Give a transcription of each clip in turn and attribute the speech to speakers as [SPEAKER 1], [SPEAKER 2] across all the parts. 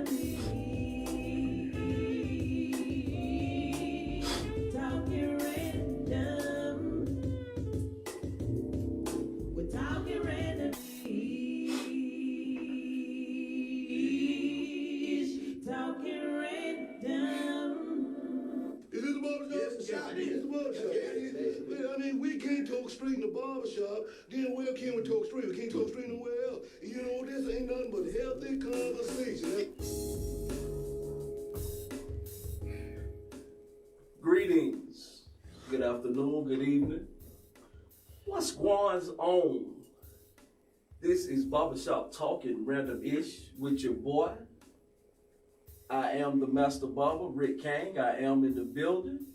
[SPEAKER 1] I mean, we can't talk straight in the barbershop. Then where can we talk straight? We can't talk straight nowhere else. You know, this ain't nothing but healthy conversation.
[SPEAKER 2] Greetings. Good afternoon, good evening. What's going on? This is Barbershop Talking Random-ish with your boy. I am the Master Barber, Rick Kang. I am in the building.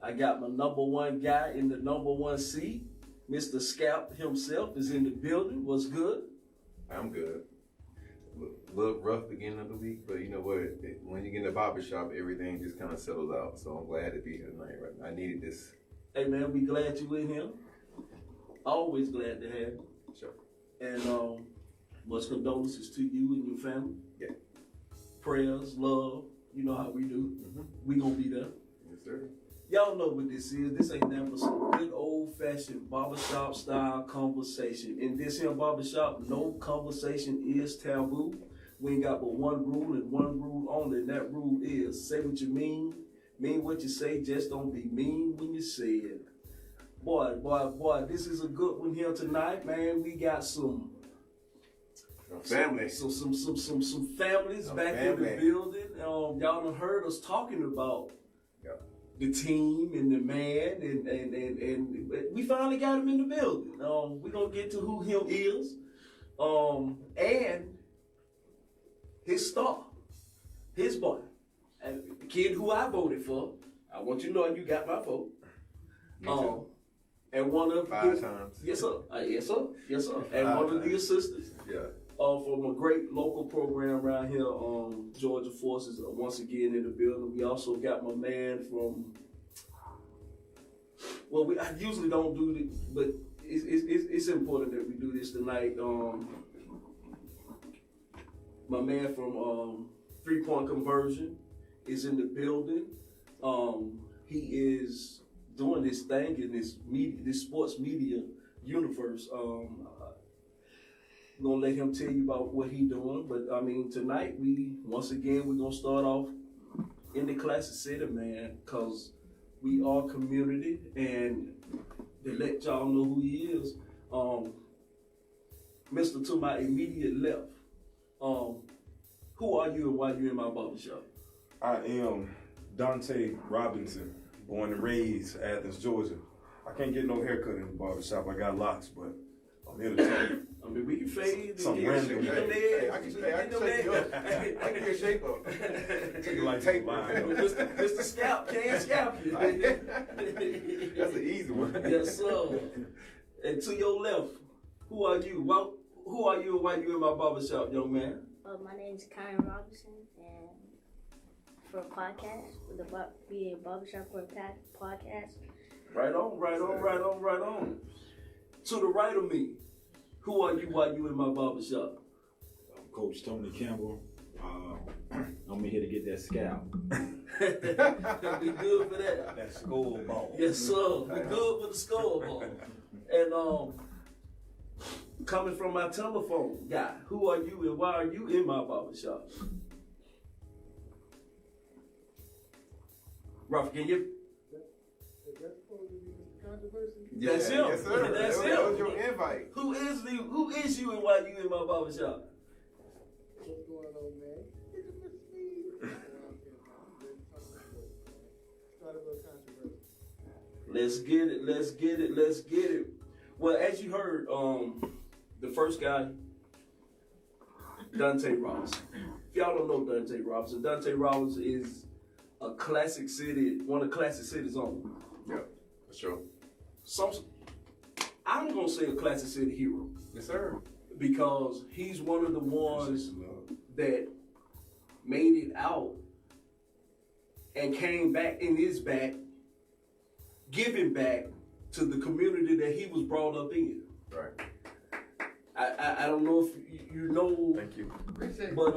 [SPEAKER 2] I got my number one guy in the number one seat. Mr. Scalp himself is in the building. What's good?
[SPEAKER 3] I'm good. A little rough beginning of the week, but you know what? When you get in the barbershop, everything just kind of settles out. So I'm glad to be here tonight. Right? I needed this.
[SPEAKER 2] Hey man, we glad you in here. Always glad to have you.
[SPEAKER 3] Sure.
[SPEAKER 2] And much condolences to you and your family.
[SPEAKER 3] Yeah.
[SPEAKER 2] Prayers, love. You know how we do.
[SPEAKER 3] Mm-hmm.
[SPEAKER 2] We gonna be there.
[SPEAKER 3] Yes, sir.
[SPEAKER 2] Y'all know what this is. This ain't nothing but some good old-fashioned barbershop style conversation. In this here barbershop, no conversation is taboo. We ain't got but one rule and one rule only, and that rule is say what you mean what you say, just don't be mean when you say it. Boy, this is a good one here tonight, man. We got some
[SPEAKER 3] family.
[SPEAKER 2] Some families back in the building. Y'all done heard us talking about the team and the man, and we finally got him in the building. We're gonna get to who him is, and his star, his boy, and the kid who I voted for. I want you to know you got my vote.
[SPEAKER 3] Me too.
[SPEAKER 2] And one of
[SPEAKER 3] five times.
[SPEAKER 2] Yes sir. Yes sir. And one of the assistants.
[SPEAKER 3] Yeah.
[SPEAKER 2] From a great local program around here, Georgia Forces, once again in the building. We also got my man from, well, I usually don't do this, but it's important that we do this tonight. My man from 3-point conversion is in the building. He is doing this thing in this sports media universe. I'm gonna let him tell you about what he doing, but I mean tonight we're gonna start off in the classic city, man, cause we are community, and to let y'all know who he is, Mr. to my immediate left, who are you and why you in my barbershop?
[SPEAKER 4] I am Dunta Robinson, born and raised Athens, Georgia. I can't get no haircut in the barbershop. I got locks, but I'm here to talk.
[SPEAKER 2] I mean, we can fade.
[SPEAKER 4] Some random.
[SPEAKER 3] I can shake you up. I can get shape up.
[SPEAKER 4] Take it like tape line.
[SPEAKER 2] Mr. Scalp can't scalp you.
[SPEAKER 3] That's an easy one.
[SPEAKER 2] Yes, sir. And to your left, who are you? Well, who are you and why you in my barbershop, young man?
[SPEAKER 5] My name is Kyan Robinson, and for a podcast, be a barbershop for a podcast.
[SPEAKER 2] Right on. To the right of me, who are you while you in my barbershop?
[SPEAKER 6] I'm Coach Tony Campbell. I'm here to get that scalp.
[SPEAKER 2] We good for that.
[SPEAKER 4] That scoreboard.
[SPEAKER 2] Yes, sir. We good with the scoreboard. And coming from my telephone guy, who are you and why are you in my barbershop? Ruff, can you? That's him.
[SPEAKER 3] Yes, sir.
[SPEAKER 2] That's him.
[SPEAKER 3] That was your invite.
[SPEAKER 2] Who is you and why you in my barbershop?
[SPEAKER 7] What's going on, man? You can miss me. Start a little controversy.
[SPEAKER 2] Let's get it. Well, as you heard, the first guy, Dunta Robinson. If y'all don't know Dunta Robinson is a classic city, one of the classic cities on.
[SPEAKER 3] Yeah, for sure.
[SPEAKER 2] I'm gonna say a classic city hero.
[SPEAKER 3] Yes, sir.
[SPEAKER 2] Because he's one of the ones that made it out and came back and is back, giving back to the community that he was brought up in.
[SPEAKER 3] Right.
[SPEAKER 2] I don't know if you know.
[SPEAKER 3] Thank you.
[SPEAKER 2] But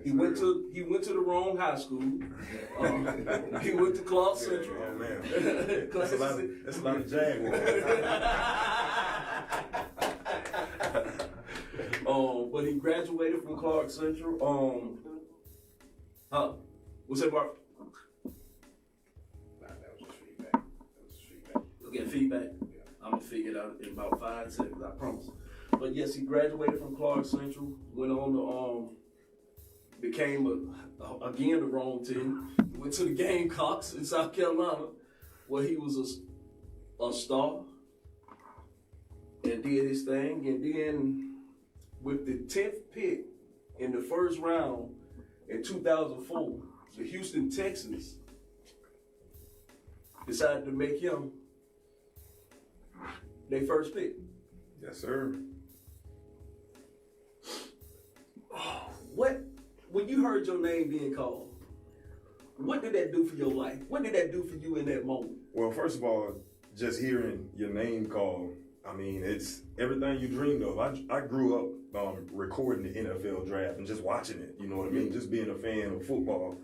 [SPEAKER 2] He went to the wrong high school. He went to Clark Central.
[SPEAKER 4] Oh man, that's a lot of Jaguars.
[SPEAKER 2] But he graduated from Clark Central. What's that, Bart?
[SPEAKER 7] Nah, that was just feedback.
[SPEAKER 2] Okay, feedback. I'm gonna figure it out in about 5 seconds, I promise. But yes, he graduated from Clark Central, went on to became again the wrong team. He went to the Gamecocks in South Carolina, where he was a star and did his thing. And then with the 10th pick in the first round in 2004, the Houston Texans decided to make him their first pick.
[SPEAKER 4] Yes, sir.
[SPEAKER 2] When you heard your name being called, what did that do for your life? What did that do for you in that moment?
[SPEAKER 4] Well, first of all, just hearing your name called, I mean, it's everything you dreamed of. I grew up recording the NFL draft and just watching it. You know what I mean? Just being a fan of football,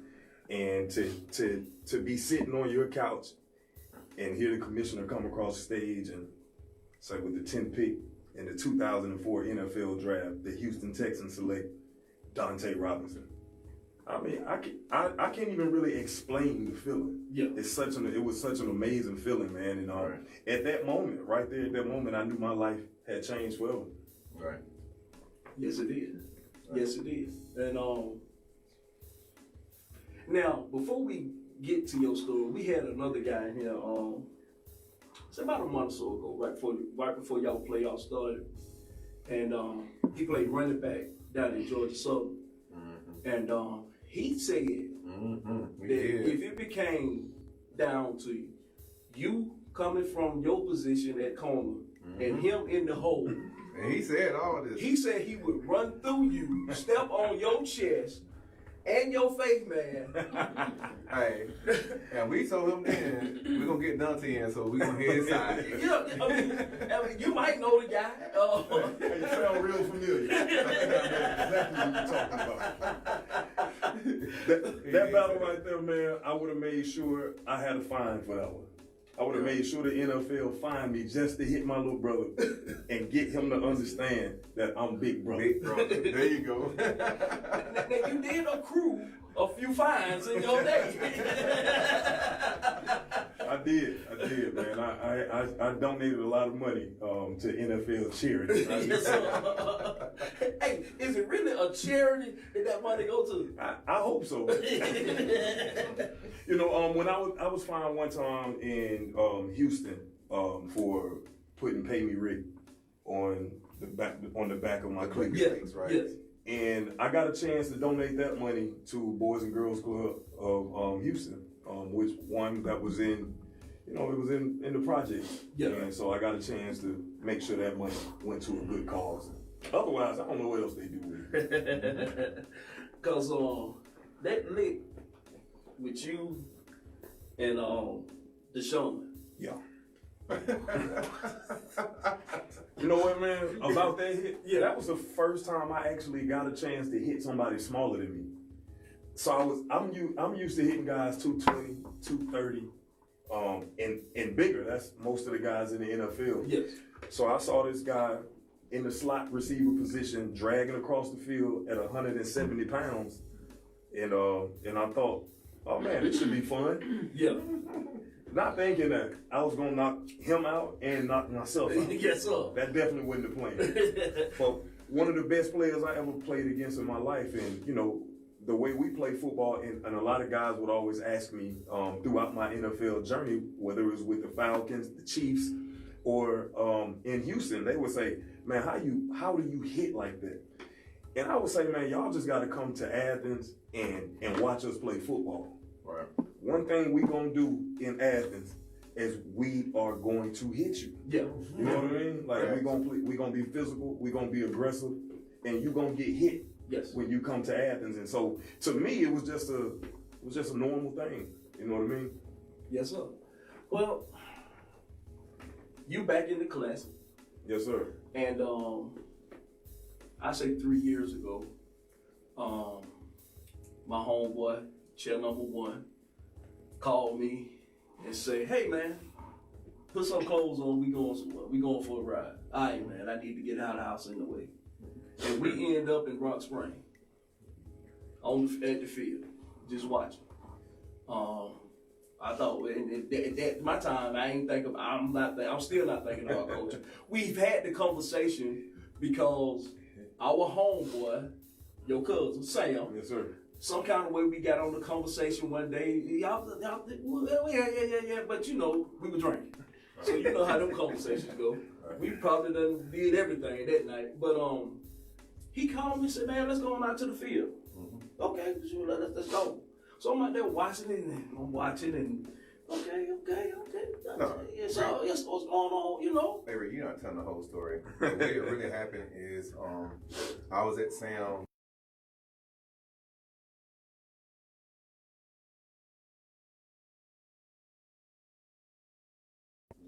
[SPEAKER 4] and to be sitting on your couch and hear the commissioner come across the stage and say, with the 10th pick in the 2004 NFL draft, the Houston Texans select Dunta Robinson. I mean, I can't even really explain the feeling.
[SPEAKER 2] Yeah,
[SPEAKER 4] it was such an amazing feeling, man. And
[SPEAKER 3] Right.
[SPEAKER 4] at that moment, right there, at that moment, I knew my life had changed forever.
[SPEAKER 3] Right.
[SPEAKER 2] yes it did. Yes it did. And now before we get to your story, we had another guy in here. It's about a month or so ago, right before y'all playoffs started, and he played running back down in Georgia Southern, and he said that if it became down to you coming from your position at corner and him in the hole,
[SPEAKER 3] And he said all this.
[SPEAKER 2] he said he would run through you, step on your chest and your face, man.
[SPEAKER 3] Hey, and we told him then we're gonna get Dunta in, so we're gonna hear his side.
[SPEAKER 2] Yeah, I mean, you might know the guy.
[SPEAKER 4] Hey, you sound real familiar. I think I know exactly what you're talking about. That battle right there, man, I would have made sure I had a fine for that one. I would have made sure the NFL fined me just to hit my little brother and get him to understand that I'm big brother.
[SPEAKER 3] Big brother. There you go.
[SPEAKER 2] Now, you did accrue a few fines in your day.
[SPEAKER 4] I did, man. I donated a lot of money to NFL charity.
[SPEAKER 2] Yes, sir. Hey, is it really a charity that money go to?
[SPEAKER 4] I hope so. You know, when I was fined one time in Houston for putting "Pay Me Rick" on the back of my clip.
[SPEAKER 3] Yes, right.
[SPEAKER 2] Yes.
[SPEAKER 4] And I got a chance to donate that money to Boys and Girls Club of Houston, which one that was in, it was in the projects.
[SPEAKER 2] Yeah.
[SPEAKER 4] And so I got a chance to make sure that money went to a good cause. Otherwise, I don't know what else they do with it.
[SPEAKER 2] Cause that lick with you and Deshaun.
[SPEAKER 4] Yeah. You know what, man? About that hit, yeah, that was the first time I actually got a chance to hit somebody smaller than me. So I'm used to hitting guys 220, 230, and bigger. That's most of the guys in the NFL.
[SPEAKER 2] Yes.
[SPEAKER 4] So I saw this guy in the slot receiver position dragging across the field at 170 pounds, and I thought, oh man, this should be fun.
[SPEAKER 2] Yeah.
[SPEAKER 4] Not thinking that I was gonna knock him out and knock myself out.
[SPEAKER 2] Yes, sir.
[SPEAKER 4] That definitely wasn't the plan. But one of the best players I ever played against in my life, and the way we play football, and a lot of guys would always ask me throughout my NFL journey, whether it was with the Falcons, the Chiefs, or in Houston, they would say, man, how do you hit like that? And I would say, man, y'all just gotta come to Athens and watch us play football.
[SPEAKER 3] Right.
[SPEAKER 4] One thing we gonna do in Athens is we are going to hit you.
[SPEAKER 2] Yeah.
[SPEAKER 4] You know what I mean? Like we gonna be physical, we gonna be aggressive, and you gonna get hit.
[SPEAKER 2] Yes.
[SPEAKER 4] When you come to Athens. And so to me, it was just a normal thing. You know what I mean?
[SPEAKER 2] Yes, sir. Well, you back in the class,
[SPEAKER 4] Yes, sir.
[SPEAKER 2] and I say 3 years ago, my homeboy, chair number 1, called me and say, "Hey man, put some clothes on. We going somewhere. We going for a ride." All right, man. I need to get out of the house anyway. And we end up in Rock Spring, at the field, just watching. I thought at my time I ain't think of. I'm still not thinking about coaching. We've had the conversation because our homeboy, your cousin Sam.
[SPEAKER 4] Yes, sir.
[SPEAKER 2] Some kind of way we got on the conversation one day. Y'all, yeah. But you know, we were drinking. So you know how them conversations go. We probably done did everything that night. But he called me and said, "Man, let's go on out to the field." Okay, sure, let's go. So I'm out there watching it, and I'm watching, and okay.
[SPEAKER 3] No,
[SPEAKER 2] So yes, what's going on, you know?
[SPEAKER 3] Hey, Rick, you're not telling the whole story. The way it really happened is I was at Sam.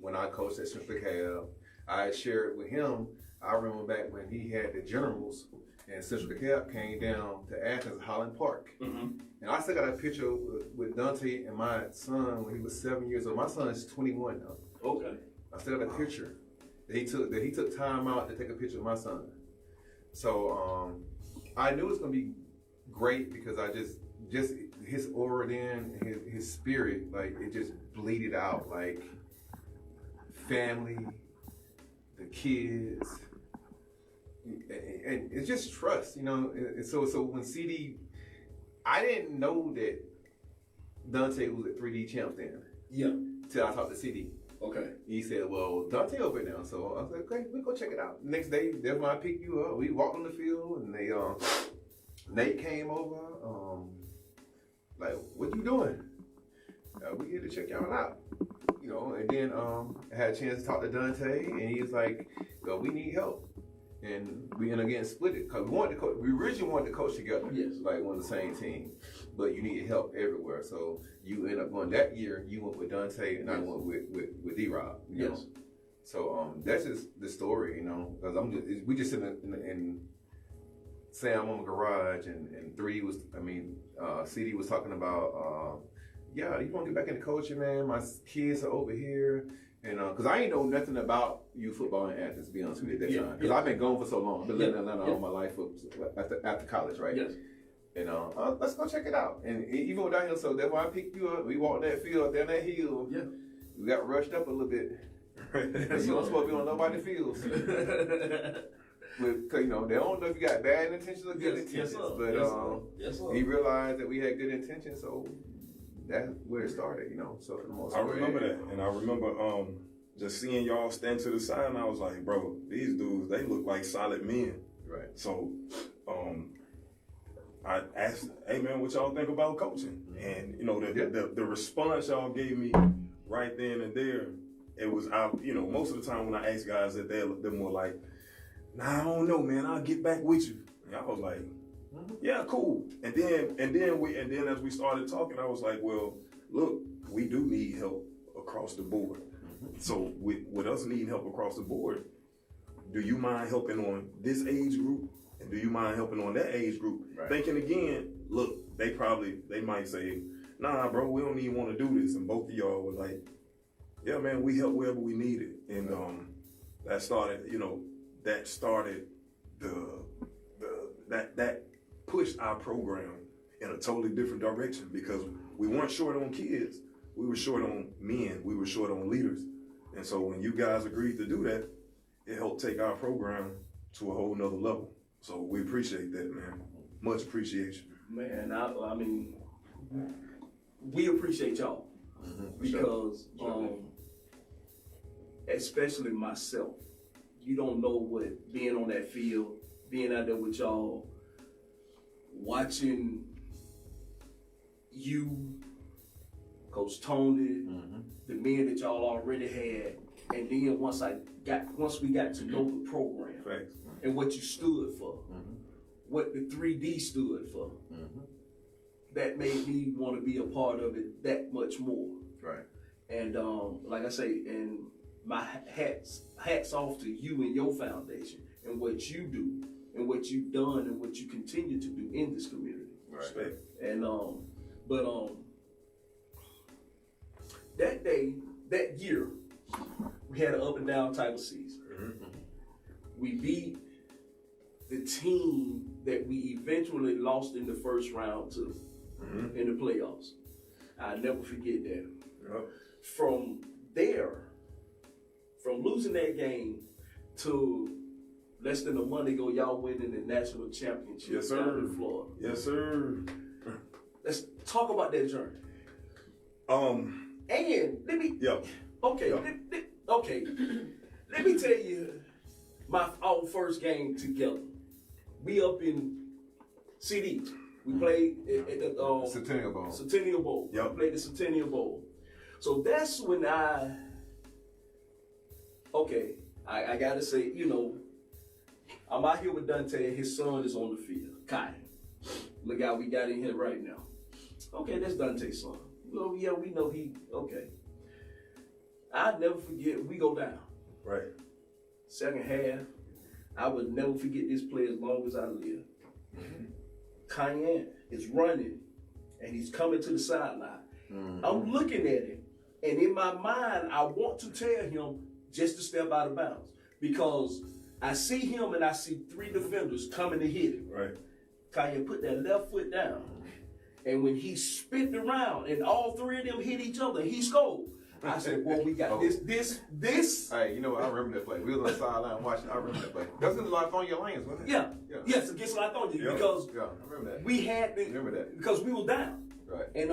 [SPEAKER 3] When I coached at Central DeKalb, I shared with him. I remember back when he had the generals and Central DeKalb came down to Athens, Holland Park. And I still got a picture with Dunta and my son when he was 7 years old. My son is 21 now.
[SPEAKER 2] Okay.
[SPEAKER 3] I still got a picture that he took time out to take a picture of my son. So I knew it was gonna be great because I just his aura then, his spirit, like it just bleeded out like family, the kids, and it's just trust, you know. And so when CD, I didn't know that Dunta was at 3D champs then.
[SPEAKER 2] Yeah.
[SPEAKER 3] Till I talked to CD.
[SPEAKER 2] Okay.
[SPEAKER 3] He said, "Well, Dunta over now." So I was like, "Okay, we'll go check it out." Next day, that's when I picked you up. We walked on the field, and they Nate came over. Like, "What you doing?" "We here to check y'all out." You know, and then I had a chance to talk to Dunta, and he was like, "Yo, we need help." And we ended up getting split it because we originally wanted to coach together,
[SPEAKER 2] Yes,
[SPEAKER 3] like on the same team, but you needed help everywhere. So you end up going that year. You went with Dunta, and I went with D-Rob. Yes. Know? So that's just the story, you know. Because we just in Sam on the garage, and CD was talking about, yeah, you want to get back into coaching, man? My kids are over here. And because I ain't know nothing about youth football in Athens, to be honest with you, at that time. Because I've been gone for so long. I've been living in Atlanta all my life after college, right? Yes. And let's go check it out. And even without him, so that's why I picked you up. We walked that field down that hill. Yeah. We got rushed up a little bit. You don't supposed to be on nobody's fields. Because, you know, they don't know if you got bad intentions or good intentions. But he realized that we had good intentions, so that's where it started, you know. So for the most part,
[SPEAKER 4] I remember that, and I remember just seeing y'all stand to the side, and I was like, bro, these dudes, they look like solid men.
[SPEAKER 3] Right.
[SPEAKER 4] So I asked, "Hey man, what y'all think about coaching?" And you know, the response y'all gave me right then and there, it was you know, most of the time when I ask guys that they're more like, "Nah, I don't know, man. I'll get back with you." And I was like, "Yeah, cool." And then as we started talking, I was like, "Well, look, we do need help across the board. So with us needing help across the board, do you mind helping on this age group? And do you mind helping on that age group?" Right. Thinking again, look, they might say, "Nah, bro, we don't even want to do this." And both of y'all were like, "Yeah, man, we help wherever we need it." And that started that pushed our program in a totally different direction because we weren't short on kids. We were short on men. We were short on leaders. And so when you guys agreed to do that, it helped take our program to a whole nother level. So we appreciate that, man. Much appreciation.
[SPEAKER 2] Man, I mean, we appreciate y'all because, especially myself, you don't know what being on that field, being out there with y'all, watching you, Coach Tony, the men that y'all already had, and then once we got to know the program and what you stood for, what the 3D stood for, that made me want to be a part of it that much more. Right. And like I say, and my hats off to you and your foundation and what you do and what you've done and what you continue to do in this community.
[SPEAKER 4] Respect.
[SPEAKER 2] And but that day, that year, we had an up and down type of season.
[SPEAKER 4] Mm-hmm.
[SPEAKER 2] We beat the team that we eventually lost in the first round to in the playoffs. I'll never forget that.
[SPEAKER 4] Yep.
[SPEAKER 2] From there, from losing that game to less than a month ago, y'all winning the national championship
[SPEAKER 4] Yes, sir.
[SPEAKER 2] down in Florida.
[SPEAKER 4] Yes, sir.
[SPEAKER 2] Let's talk about that journey. And let me okay, okay. Let me tell you our first game together. We up in CD. We played at the
[SPEAKER 3] Centennial Bowl.
[SPEAKER 2] Centennial Bowl.
[SPEAKER 4] Yep.
[SPEAKER 2] We played the Centennial Bowl. So that's when I gotta say, I'm out here with Dunta and his son is on the field, Kyan. Look how we got in here right now. Okay, that's Dunta's son. Well, yeah, we know okay. I'll never forget, we go down.
[SPEAKER 4] Right.
[SPEAKER 2] Second half, I would never forget this play as long as I live. Kyan is running, and he's coming to the sideline. I'm looking at him, and in my mind, I want to tell him just to step out of bounds because I see him and I see three defenders coming to hit him.
[SPEAKER 4] Right.
[SPEAKER 2] Kyan put that left foot down, and when he spit around, and all three of them hit each other, he scored. I said, "Well, we got this."
[SPEAKER 3] Hey, I remember that play. We was on the sideline watching. I remember that play. That was in the Lithonia Lanes, wasn't it?
[SPEAKER 2] Yeah. Yes, against Lithonia because
[SPEAKER 3] I remember that.
[SPEAKER 2] we had
[SPEAKER 3] Remember that.
[SPEAKER 2] because we were down.
[SPEAKER 3] Right.
[SPEAKER 2] And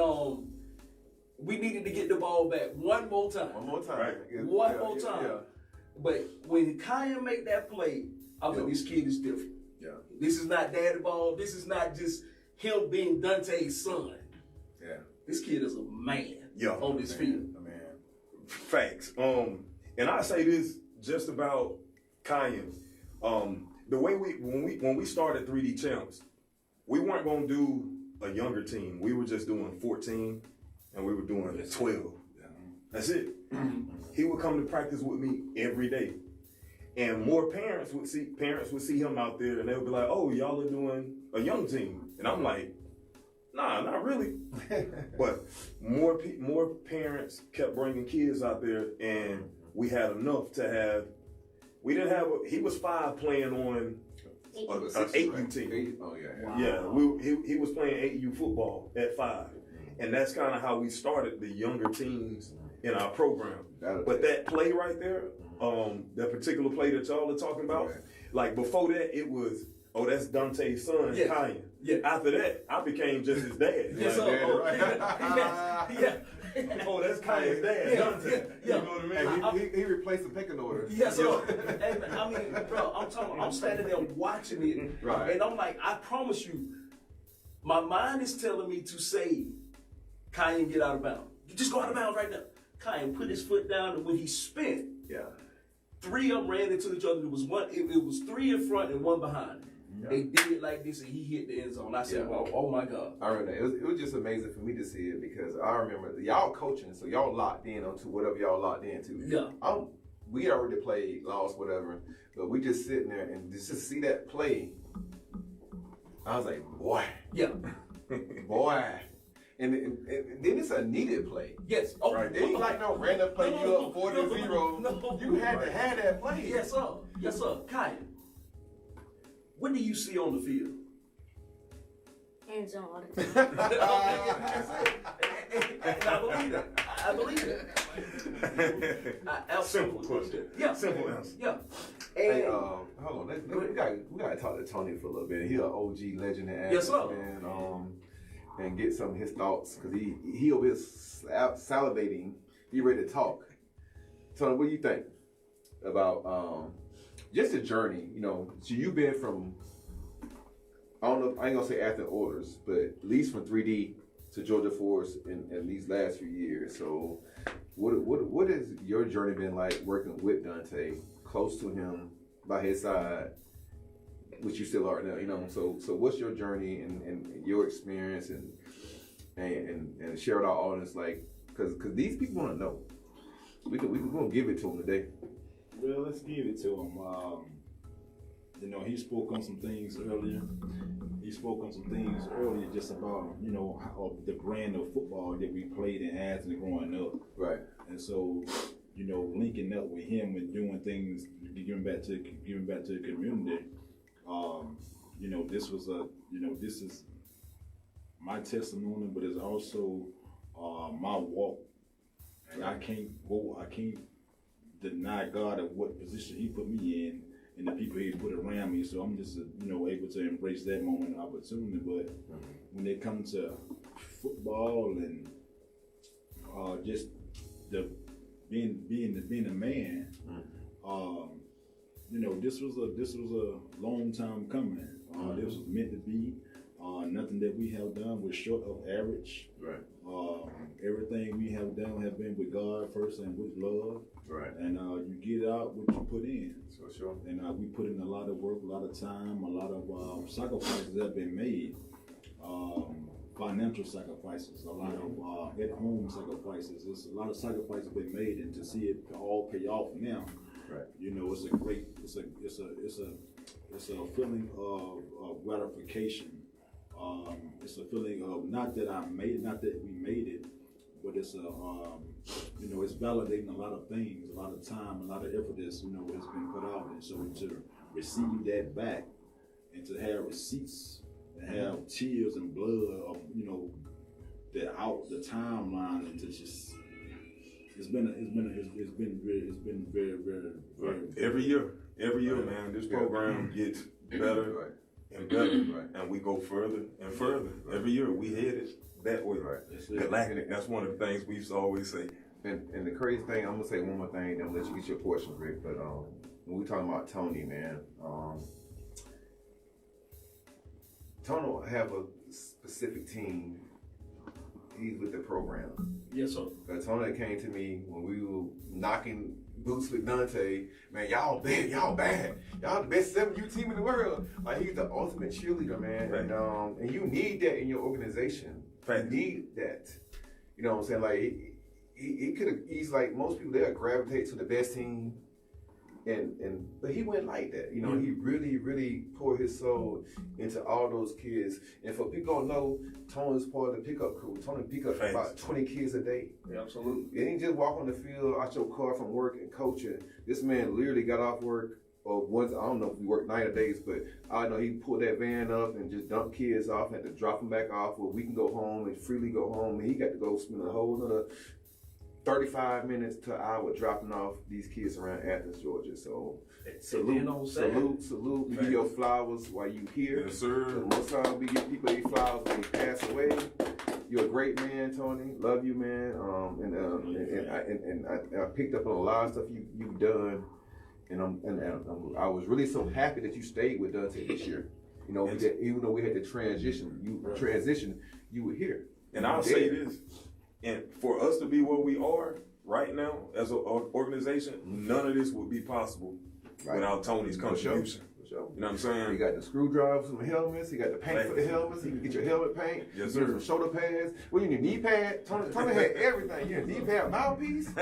[SPEAKER 2] we needed to get the ball back one more time.
[SPEAKER 3] One more time.
[SPEAKER 4] Right.
[SPEAKER 2] One more time. But when Kyan made that play, I was like, this kid is different.
[SPEAKER 3] Yeah.
[SPEAKER 2] This is not daddy ball. This is not just him being Dunta's son.
[SPEAKER 3] Yeah.
[SPEAKER 2] This kid is a man on this field.
[SPEAKER 3] A man.
[SPEAKER 4] Facts. And I say this just about Kyan. The way when we started 3D Champs, we weren't gonna do a younger team. We were just doing 14, and we were doing 12.
[SPEAKER 3] Yeah.
[SPEAKER 4] That's it. He would come to practice with me every day, and more parents would see him out there, and they would be like, "Oh, y'all are doing a young team," and I'm like, "Nah, not really." But more parents kept bringing kids out there, and we had enough to have. We didn't have. He was 5 playing on an 8U team.
[SPEAKER 3] Oh yeah.
[SPEAKER 5] Wow.
[SPEAKER 4] Yeah, he was playing 8U football at 5, and that's kind of how we started the younger teams in our program. But that play right there, that particular play that y'all are talking about, like before that, it was, oh, that's Dunta's son, Kyan.
[SPEAKER 2] Yeah.
[SPEAKER 4] After that, I became just his dad.
[SPEAKER 2] Yes,
[SPEAKER 4] Like, oh, that's Kyan's dad, Dunta.
[SPEAKER 2] Yeah.
[SPEAKER 4] You know what I mean?
[SPEAKER 3] He replaced the pecking order.
[SPEAKER 2] Yes, sir. And I mean, bro, I'm standing there watching it,
[SPEAKER 3] Right.
[SPEAKER 2] and I'm like, I promise you, my mind is telling me to say, Kyan, get out of bounds. You just go out of bounds right now. Kyan put his foot down, and when he spent, 3 of them ran into each other. It was one. It was 3 in front and 1 behind. They did it like this, and he hit the end zone. I said, well, oh my God.
[SPEAKER 3] I remember that. It was just amazing for me to see it because I remember y'all coaching, so y'all locked in onto whatever y'all locked into.
[SPEAKER 2] Yeah.
[SPEAKER 3] We already played, lost, whatever, but we just sitting there and just to see that play, I was like, boy.
[SPEAKER 2] Yeah.
[SPEAKER 3] Boy. And then it's a needed play.
[SPEAKER 2] Yes. Oh,
[SPEAKER 3] Right. It ain't like no random play you up 40-0.
[SPEAKER 2] No.
[SPEAKER 3] You had to have that play.
[SPEAKER 2] Yes, sir. Yes, sir. Kyan, what do you see on the field?
[SPEAKER 5] End zone all the time.
[SPEAKER 2] And I believe that. I believe that.
[SPEAKER 4] Simple question.
[SPEAKER 2] Yeah.
[SPEAKER 4] Simple answer.
[SPEAKER 2] Yeah.
[SPEAKER 3] Hey,
[SPEAKER 2] And
[SPEAKER 3] hold on. We gotta talk to Tony for a little bit. He's an OG legend in Athens,
[SPEAKER 2] Yes, sir.
[SPEAKER 3] man. And get some of his thoughts because he over here salivating. He ready to talk. Tony, what do you think about just the journey? So you've been from, I don't know, I ain't gonna say Athens orders, but at least from 3D to Georgia Force in these last few years. So what has your journey been like working with Dunta, close to him, by his side, which you still are now, So what's your journey and your experience and share with our audience, like, because these people want to know. We're gonna give it to them today.
[SPEAKER 6] Well, let's give it to him. You know, he spoke on some things earlier. Just about, you know, how the brand of football that we played in Athens growing up.
[SPEAKER 3] Right. And
[SPEAKER 6] so, you know, linking up with him and doing things, giving back to the community. You know, this is my testimony, but it's also my walk. And I can't deny God of what position He put me in and the people He put around me. So I'm just, able to embrace that moment of opportunity. But when it comes to football and just the being a man, this was a long time coming. This was meant to be. Nothing that we have done was short of average.
[SPEAKER 3] Right.
[SPEAKER 6] Everything we have done have been with God first and with love.
[SPEAKER 3] Right.
[SPEAKER 6] And you get out what you put in.
[SPEAKER 3] So sure.
[SPEAKER 6] And we put in a lot of work, a lot of time, a lot of sacrifices have been made. Financial sacrifices, a lot of at-home sacrifices. There's a lot of sacrifices been made, and to see it all pay off now.
[SPEAKER 3] Right.
[SPEAKER 6] It's a feeling of gratification. It's a feeling of not that we made it, but it's it's validating a lot of things, a lot of time, a lot of effort that's, has been put out. And so to receive that back and to have receipts and have tears and blood of, that out the timeline, and to just, it's been very, very, very.
[SPEAKER 4] Every year, man, this program gets better and better, and we go further and further. Every year we headed that way. Galactic. That's one of the things we used to always say.
[SPEAKER 3] And the crazy thing, I'm gonna say one more thing, then let you get your portion, Rick. But when we talking about Tony, man, Tony will have a specific team. He's with the program.
[SPEAKER 2] Yes, sir.
[SPEAKER 3] Tony came to me when we were knocking boots with Dunta. Man, y'all bad. Y'all the best 7U team in the world. Like, he's the ultimate cheerleader, man. Right. And you need that in your organization.
[SPEAKER 4] Right.
[SPEAKER 3] You need that. You know what I'm saying? Like, he's like most people, they'll gravitate to the best team. But he went like that. He really, really poured his soul into all those kids. And for people who don't know, Tony's part of the pickup crew. Tony pick up about 20 kids a day.
[SPEAKER 2] Yeah, absolutely.
[SPEAKER 3] He didn't just walk on the field out your car from work and coaching. This man literally got off work, or once, I don't know if he worked 9 days, but I know he pulled that van up and just dumped kids off, had to drop them back off where we can go home and freely go home. And he got to go spend a whole another 35 minutes to an hour dropping off these kids around Athens, Georgia. So salute. We give your flowers while you here.
[SPEAKER 4] Yes, sir.
[SPEAKER 3] Most times we give people these flowers when they pass away. You're a great man, Tony. Love you, man. And I picked up on a lot of stuff you've done, and I was really so happy that you stayed with Dunta this year. Even though we had to transition, you were here.
[SPEAKER 4] And I'll say this. And for us to be where we are right now as an organization, none of this would be possible without Tony's contribution.
[SPEAKER 3] For sure.
[SPEAKER 4] You know what I'm saying?
[SPEAKER 3] He got the screwdrivers and the helmets. He got the paint for the helmets. He can get your helmet paint.
[SPEAKER 4] Yes,
[SPEAKER 3] sir.
[SPEAKER 4] sir.
[SPEAKER 3] Some shoulder pads. Well, you need a knee pad. Tony had everything. You need a knee pad, mouthpiece,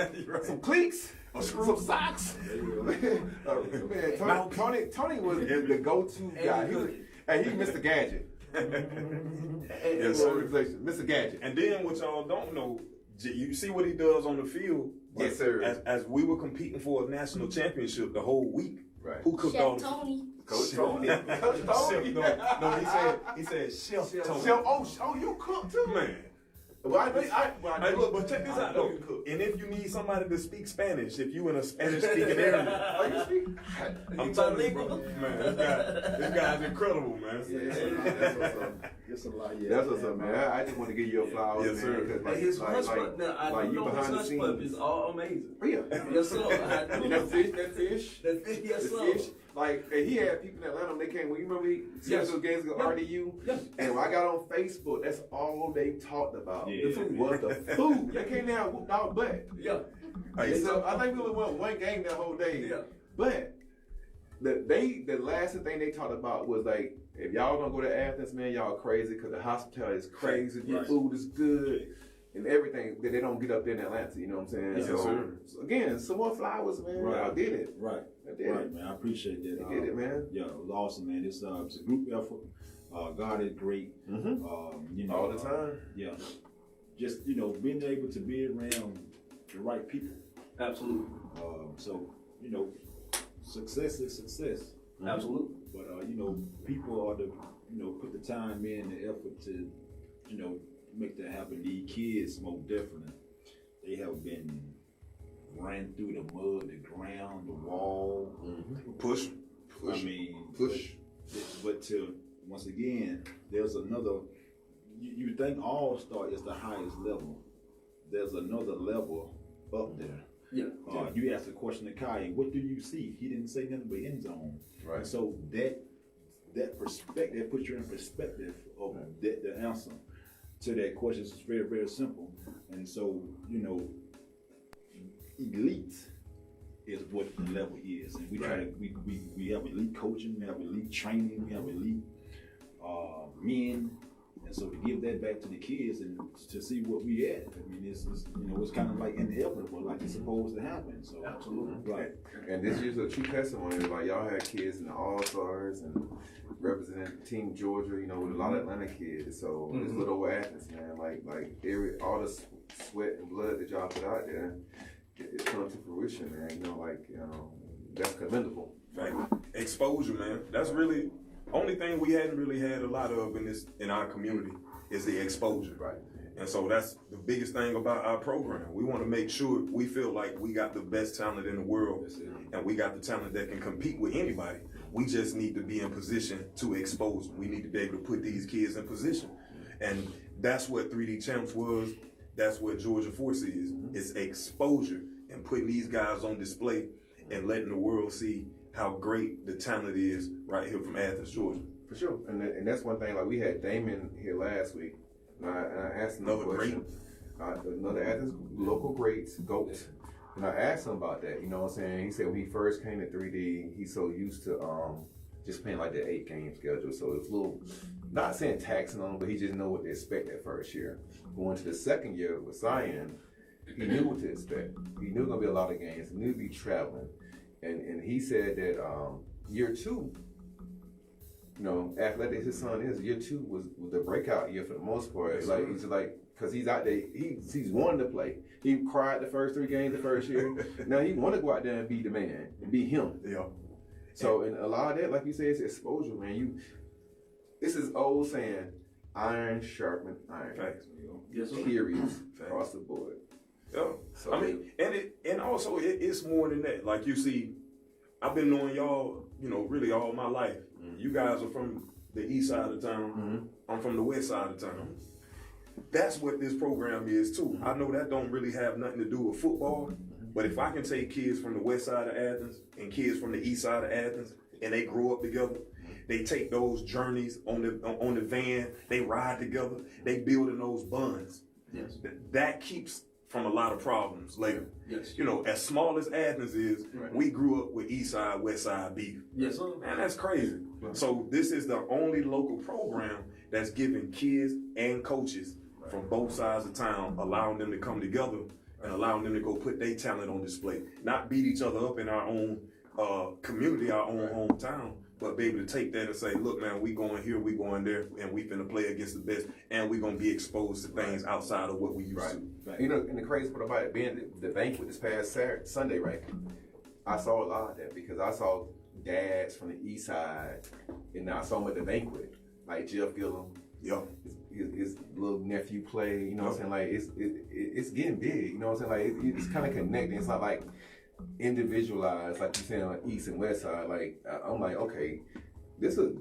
[SPEAKER 3] some cleats, some socks. Man, Tony was the go-to guy. He Mr. Gadget.
[SPEAKER 4] Yes, sir.
[SPEAKER 3] Mr. Gadget.
[SPEAKER 4] And then what y'all don't know, you see what he does on the field.
[SPEAKER 3] Yes, sir.
[SPEAKER 4] As we were competing for a national championship the whole week.
[SPEAKER 3] Right.
[SPEAKER 4] Who cooked
[SPEAKER 5] Chef
[SPEAKER 4] all the
[SPEAKER 5] Tony.
[SPEAKER 3] Coach Tony. Coach Tony.
[SPEAKER 4] No, he said Chef Tony.
[SPEAKER 3] Chef, oh, you cook too,
[SPEAKER 4] man.
[SPEAKER 3] Well,
[SPEAKER 4] But check this out though. And if you need somebody to speak Spanish, if you in a Spanish speaking area, I'm telling you, bro, man, this guy's incredible, man.
[SPEAKER 3] That's what's up.
[SPEAKER 6] It's a lot,
[SPEAKER 3] That's what's up, man. I just want to give you your flowers,
[SPEAKER 4] yes,
[SPEAKER 3] man.
[SPEAKER 4] sir.
[SPEAKER 3] Like,
[SPEAKER 2] His hush pub, now I
[SPEAKER 3] you
[SPEAKER 2] know his
[SPEAKER 3] behind the
[SPEAKER 2] hush
[SPEAKER 3] scenes.
[SPEAKER 2] pub is all amazing.
[SPEAKER 3] Oh, yeah.
[SPEAKER 2] Yes, sir.
[SPEAKER 3] That fish.
[SPEAKER 2] Yes,
[SPEAKER 3] The
[SPEAKER 2] sir.
[SPEAKER 3] fish. Like, and he had people in Atlanta, they came, you remember he sent those games to RDU?
[SPEAKER 2] Yes.
[SPEAKER 3] And when I got on Facebook, that's all they talked about.
[SPEAKER 6] Yeah.
[SPEAKER 3] The food was the food. They came down and whooped our butt.
[SPEAKER 2] Yeah.
[SPEAKER 3] So I think we only won one game that whole day.
[SPEAKER 2] Yeah.
[SPEAKER 3] But the last thing they talked about was like, if y'all don't go to Athens, man, y'all crazy because the hospitality is crazy, the food is good, and everything that they don't get up there in Atlanta. You know what I'm saying?
[SPEAKER 4] Yes,
[SPEAKER 3] so
[SPEAKER 4] sir.
[SPEAKER 3] again, some more flowers, man.
[SPEAKER 6] Right.
[SPEAKER 3] I did it.
[SPEAKER 6] Right. Right, man. I appreciate that.
[SPEAKER 3] You did it, man.
[SPEAKER 6] Yeah, it was awesome, man. It's a group effort. God is great. You know,
[SPEAKER 3] All the time.
[SPEAKER 6] Yeah. Just, you know, being able to be around the right people.
[SPEAKER 2] Absolutely.
[SPEAKER 6] So, you know, success is success.
[SPEAKER 2] Absolutely.
[SPEAKER 6] But, you know, people are you know, put the time in, the effort to, you know, make that happen. These kids, most definitely, they have been ran through the mud, the ground, the wall.
[SPEAKER 4] Push.
[SPEAKER 6] I mean, but to, once again, there's another, you think All-Star is the highest level. There's another level up there.
[SPEAKER 2] Yeah.
[SPEAKER 6] You asked a question to Kyan, what do you see? He didn't say nothing but end zone.
[SPEAKER 3] Right.
[SPEAKER 6] And so that perspective, that puts you in perspective of the answer to that question is very, very simple. And so, you know, elite is what the level is. And we try to, we have elite coaching, we have elite training, we have elite men. And so to give that back to the kids and to see what we at, I mean, it's you know, it's kind of like inevitable, like it's supposed to happen. So
[SPEAKER 2] Absolutely.
[SPEAKER 6] right.
[SPEAKER 3] And this is a true testimony. Like y'all had kids in the All-Stars and representing Team Georgia, you know, with a lot of Atlanta kids. So it's little old Athens, man. Like all the sweat and blood that y'all put out there, it's come to fruition, man. You know, that's commendable.
[SPEAKER 4] Fact. Exposure, man. That's really only thing we hadn't really had a lot of in our community is the exposure.
[SPEAKER 3] Right.
[SPEAKER 4] And so that's the biggest thing about our program. We want to make sure we feel like we got the best talent in the world and we got the talent that can compete with anybody. We just need to be in position to expose them. We need to be able to put these kids in position. And that's what 3D Champs was. That's what Georgia Force is. It's exposure and putting these guys on display and letting the world see how great the talent is right here from Athens, Georgia.
[SPEAKER 3] For sure. And that's one thing. Like we had Damon here last week. And I asked him
[SPEAKER 4] Another
[SPEAKER 3] a question. Another Athens local greats, GOAT. And I asked him about that, you know what I'm saying? He said when he first came to 3D, he's so used to just playing like the 8-game schedule. So it's a little, not saying taxing on him, but he just know what to expect that first year. Going to the second year with Cyan, he knew what to expect. He knew gonna be a lot of games. He knew he'd be traveling. And he said that year 2, you know, athletic his son is, year 2 was the breakout year for the most part.
[SPEAKER 4] Yes,
[SPEAKER 3] like he's like, cause he's out there, he's wanting to play. He cried the first 3 games the first year. Now he want to go out there and be the man and be him.
[SPEAKER 4] Yeah.
[SPEAKER 3] So and a lot of that, like you said, is exposure, man. This is old saying, iron sharpen iron.
[SPEAKER 4] Facts.
[SPEAKER 2] Yes, sir.
[SPEAKER 3] Periods across the board.
[SPEAKER 4] Yeah.
[SPEAKER 3] So
[SPEAKER 4] I mean, and also it's more than that. Like you see, I've been knowing y'all, you know, really all my life. You guys are from the east side of town. I'm from the west side of town. That's what this program is too. I know that don't really have nothing to do with football, but if I can take kids from the west side of Athens and kids from the east side of Athens and they grow up together, they take those journeys on the van, they ride together, they building those bonds.
[SPEAKER 2] Yes.
[SPEAKER 4] That keeps from a lot of problems later.
[SPEAKER 2] Yes.
[SPEAKER 4] You know, as small as Athens is, we grew up with east side, west side beef.
[SPEAKER 2] Yes, sir.
[SPEAKER 4] Man, that's crazy. So this is the only local program that's giving kids and coaches from both sides of town, allowing them to come together and allowing them to go put their talent on display. Not beat each other up in our own community, our own hometown, but be able to take that and say, look, man, we going here, we going there, and we finna play against the best, and we gonna be exposed to things outside of what we used to.
[SPEAKER 3] You know, and the crazy part about it being the banquet this past Sunday, right? I saw a lot of that because I saw dads from the east side, and I saw them at the banquet, like Jeff Gillum.
[SPEAKER 4] Yeah.
[SPEAKER 3] His little nephew play, you know what I'm saying? Like it's getting big, you know what I'm saying? Like it's kind of connecting. It's not like individualized, like you saying on east and west side. Like I'm like, okay, this is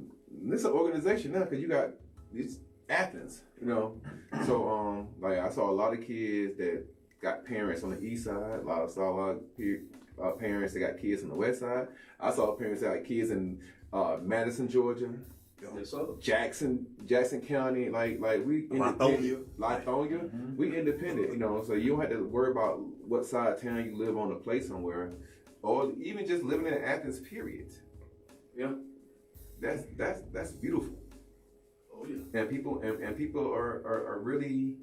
[SPEAKER 3] an organization now because you got it's Athens, you know. So like I saw a lot of kids that got parents on the east side. Saw a lot of parents that got kids on the west side. I saw parents that got kids in Madison, Georgia.
[SPEAKER 2] Yes, sir.
[SPEAKER 3] Jackson County, like we
[SPEAKER 4] Lithonia.
[SPEAKER 3] We independent, you know, so you don't have to worry about what side of town you live on to play somewhere, or even just living in Athens. Period.
[SPEAKER 2] Yeah.
[SPEAKER 3] That's beautiful.
[SPEAKER 2] Oh yeah.
[SPEAKER 3] And people are really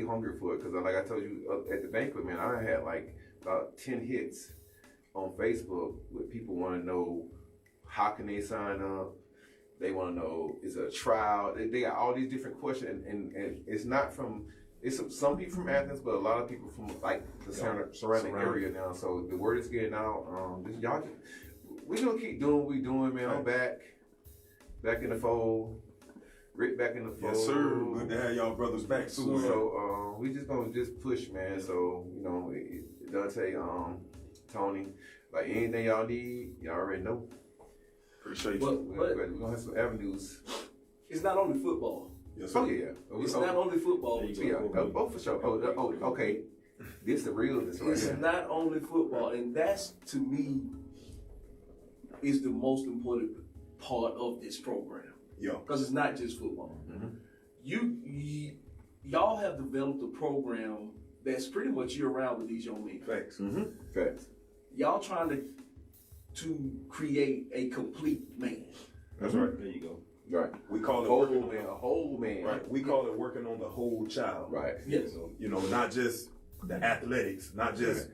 [SPEAKER 3] hungry for it because, like I told you at the banquet, man, I had like about 10 hits on Facebook where people want to know how can they sign up. They want to know, is it a trial? They got all these different questions, and it's not from, it's some people from Athens, but a lot of people from like the surrounding area now. So the word is getting out. Y'all, we gonna keep doing what we doing, man. I'm back in the fold. Rick back in the fold.
[SPEAKER 4] Yes, sir. Good to have y'all brothers back soon.
[SPEAKER 3] So we just gonna push, man. So you know, Dunta, Tony, like anything y'all need, y'all already know.
[SPEAKER 4] Appreciate
[SPEAKER 2] But-
[SPEAKER 4] you.
[SPEAKER 3] We're gonna have some avenues.
[SPEAKER 2] It's not only football.
[SPEAKER 4] Yes, sir.
[SPEAKER 3] Oh yeah.
[SPEAKER 2] It's not only football.
[SPEAKER 3] Yeah. Oh, for sure. Oh, okay. This the realness right
[SPEAKER 2] It's
[SPEAKER 3] here.
[SPEAKER 2] not only football, and that's to me is the most important part of this program.
[SPEAKER 4] Yeah.
[SPEAKER 2] Because it's not just football.
[SPEAKER 3] Mhm.
[SPEAKER 2] Y'all have developed a program that's pretty much year round with these young men.
[SPEAKER 4] Facts.
[SPEAKER 3] Facts.
[SPEAKER 2] Y'all trying to create a complete man.
[SPEAKER 4] That's right.
[SPEAKER 6] There you go.
[SPEAKER 3] Right.
[SPEAKER 4] We call it
[SPEAKER 3] Whole
[SPEAKER 4] working
[SPEAKER 3] man. A whole man.
[SPEAKER 4] Right. We call it working on the whole child.
[SPEAKER 3] Right.
[SPEAKER 2] Yes.
[SPEAKER 4] You know, not just the athletics, not just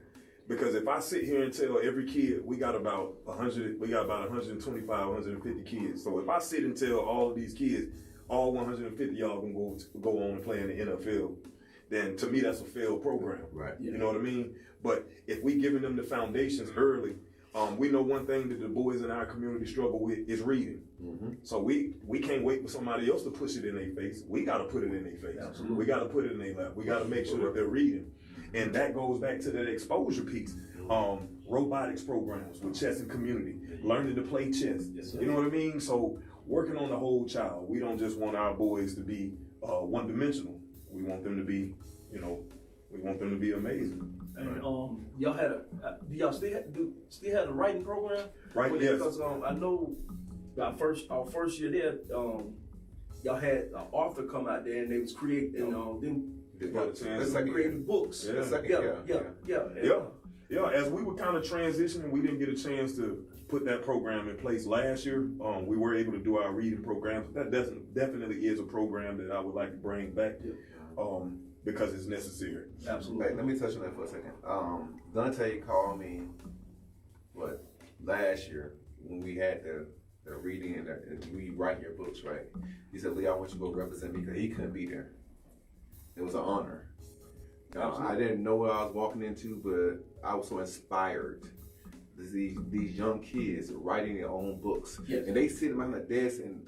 [SPEAKER 4] because if I sit here and tell every kid we got about 125, 150 kids. So if I sit and tell all of these kids, all 150 y'all gonna go on and play in the NFL, then to me that's a failed program.
[SPEAKER 3] Right.
[SPEAKER 4] You know what I mean? But if we giving them the foundations early, we know one thing that the boys in our community struggle with is reading. So we can't wait for somebody else to push it in their face. We got to put it in their face.
[SPEAKER 2] Absolutely.
[SPEAKER 4] We got to put it in their lap. We got to make sure that they're reading. And that goes back to that exposure piece. Robotics programs with chess and community, learning to play chess. You know what I mean? So working on the whole child. We don't just want our boys to be one-dimensional. We want them to be, you know, we want them to be amazing.
[SPEAKER 2] And y'all had do y'all still have a writing program?
[SPEAKER 4] Right, yes.
[SPEAKER 2] Because I know our first year there, y'all had an author come out there and they was creating
[SPEAKER 3] Got a chance.
[SPEAKER 2] creating books.
[SPEAKER 4] Yeah. Yeah, as we were kind of transitioning, we didn't get a chance to put that program in place last year. We were able to do our reading programs. That definitely is a program that I would like to bring back because it's necessary.
[SPEAKER 2] Absolutely.
[SPEAKER 3] Hey, let me touch on that for a second. Dunta called me, last year when we had the reading and we write your books, right? He said, Lee, I want you to go represent me because he couldn't be there. It was an honor. I didn't know what I was walking into, but I was so inspired. These young kids writing their own books.
[SPEAKER 2] Yes.
[SPEAKER 3] And they sitting behind the desk and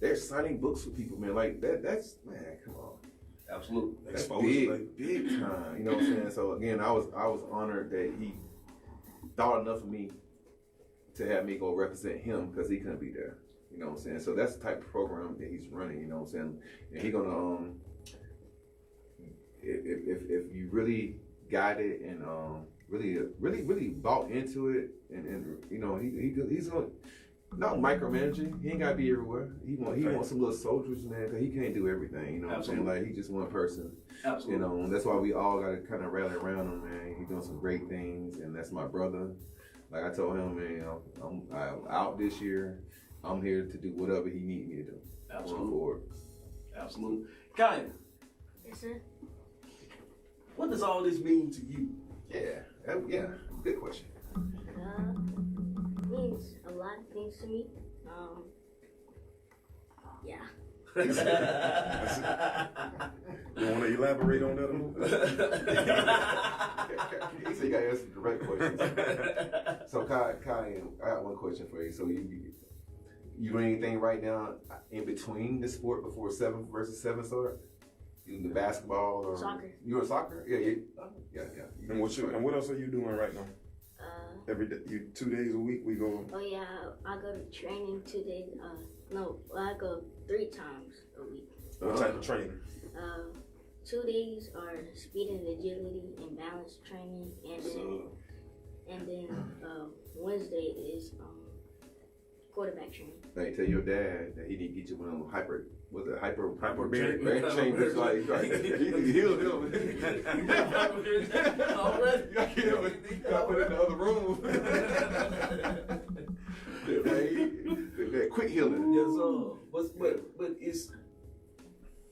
[SPEAKER 3] they're signing books for people, man. Like that's man, come on.
[SPEAKER 2] Absolutely.
[SPEAKER 3] That's
[SPEAKER 4] Exposure,
[SPEAKER 3] big time. You know what I'm saying? So again, I was honored that he thought enough of me to have me go represent him because he couldn't be there. You know what I'm saying? So that's the type of program that he's running. You know what I'm saying? And he's gonna if you really got it and really bought into it and you know he's gonna not micromanaging. He ain't gotta be everywhere. He wants some little soldiers, man, because he can't do everything. You know what I'm saying? Like he's just one person.
[SPEAKER 2] Absolutely.
[SPEAKER 3] You know, and that's why we all gotta kind of rally around him, man. He's doing some great things, and that's my brother. Like I told him, man, I'm out this year. I'm here to do whatever he needs me to do.
[SPEAKER 2] Absolutely.
[SPEAKER 3] Going forward.
[SPEAKER 2] Absolutely. Kyan,
[SPEAKER 5] Yes, sir.
[SPEAKER 2] what does all this mean to you?
[SPEAKER 3] Yeah, good question.
[SPEAKER 5] Means a lot of things to me. Yeah.
[SPEAKER 4] You want to elaborate on that a little bit?
[SPEAKER 3] He said you gotta answer direct questions. So Kyan, I got one question for you. So you doing anything right now in between the sport before 7 versus 7 start? You in the basketball or
[SPEAKER 5] Soccer.
[SPEAKER 3] You in soccer? Yeah.
[SPEAKER 4] And what else are you doing right now? Every day, 2 days a week we go.
[SPEAKER 5] Oh yeah, I go to training 2 days. I go 3 times a week.
[SPEAKER 4] What type of training?
[SPEAKER 5] 2 days are speed and agility and balance training, and then Wednesday is quarterback training.
[SPEAKER 3] Hey, tell your dad that he need to get you one of them hyper
[SPEAKER 4] Hyperbaric.
[SPEAKER 3] chambers. Like you can heal him.
[SPEAKER 2] Already.
[SPEAKER 3] You gotta put it in the other room. That quick healing.
[SPEAKER 2] Yes, but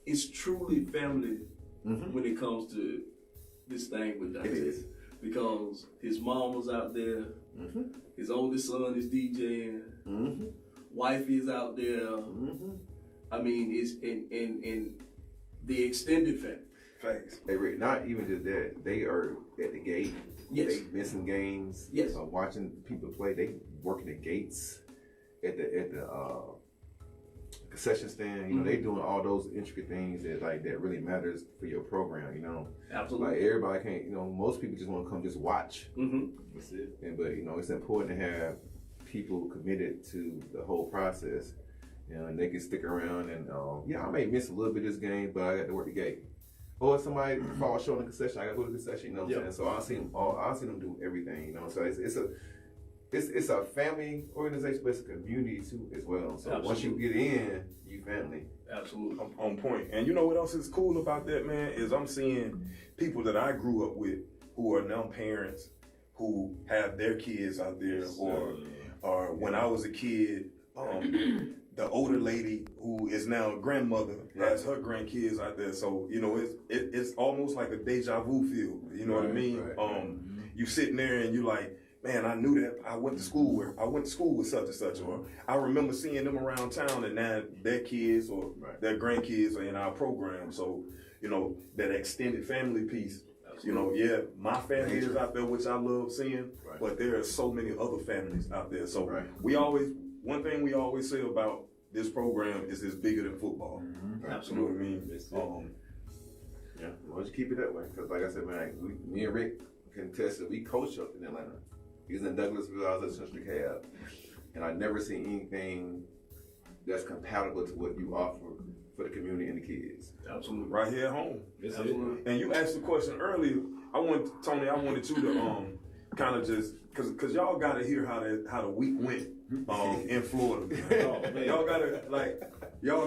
[SPEAKER 2] it's truly family when it comes to this thing with Dunta.
[SPEAKER 3] It is.
[SPEAKER 2] because his mom was out there, his oldest son is DJing, wifey is out there. I mean, it's in the extended family.
[SPEAKER 3] Facts. Hey, Rick, not even just that. They are at the gate.
[SPEAKER 2] Yes.
[SPEAKER 3] They missing games.
[SPEAKER 2] Yes.
[SPEAKER 3] Watching people play. They working the gates at the concession stand. You know, they doing all those intricate things that really matters for your program. You know,
[SPEAKER 2] Absolutely.
[SPEAKER 3] like everybody can't. You know, most people just want to come just watch.
[SPEAKER 2] That's it.
[SPEAKER 3] But you know, it's important to have people committed to the whole process. You know, and they can stick around and I may miss a little bit of this game, but I got to work the gate. Or if somebody falls short in the concession, I got to go to the concession. You know what I'm saying? So I see them do everything. You know, so it's a family organization, but it's a community too as well. So once you get in, you family.
[SPEAKER 2] Absolutely.
[SPEAKER 4] On point. And you know what else is cool about that, man, is I'm seeing people that I grew up with who are now parents who have their kids out there, or when I was a kid, the older lady who is now a grandmother has her grandkids out there. So, you know, it's almost like a deja vu feel. You know what I mean? You sitting there and you like, man, I knew that. I went to school with such and such, or I remember seeing them around town, and now their kids or their grandkids are in our program. So, you know, that extended family piece. You know, my family is out there, which I love seeing, but there are so many other families out there. So one thing we always say about this program is it's bigger than football.
[SPEAKER 2] Absolutely.
[SPEAKER 4] You know what I mean?
[SPEAKER 3] Well, just keep it that way. Because like I said, man, me and Rick can test that we coach up in Atlanta. He was in Douglasville, I was at Central Cab. And I never seen anything that's compatible to what you offer for the community and the kids.
[SPEAKER 2] Absolutely.
[SPEAKER 4] Right here at home.
[SPEAKER 2] Absolutely.
[SPEAKER 4] And you asked the question earlier. Tony, I wanted you to kind of just, because y'all got to hear how the week went in Florida. Man. Y'all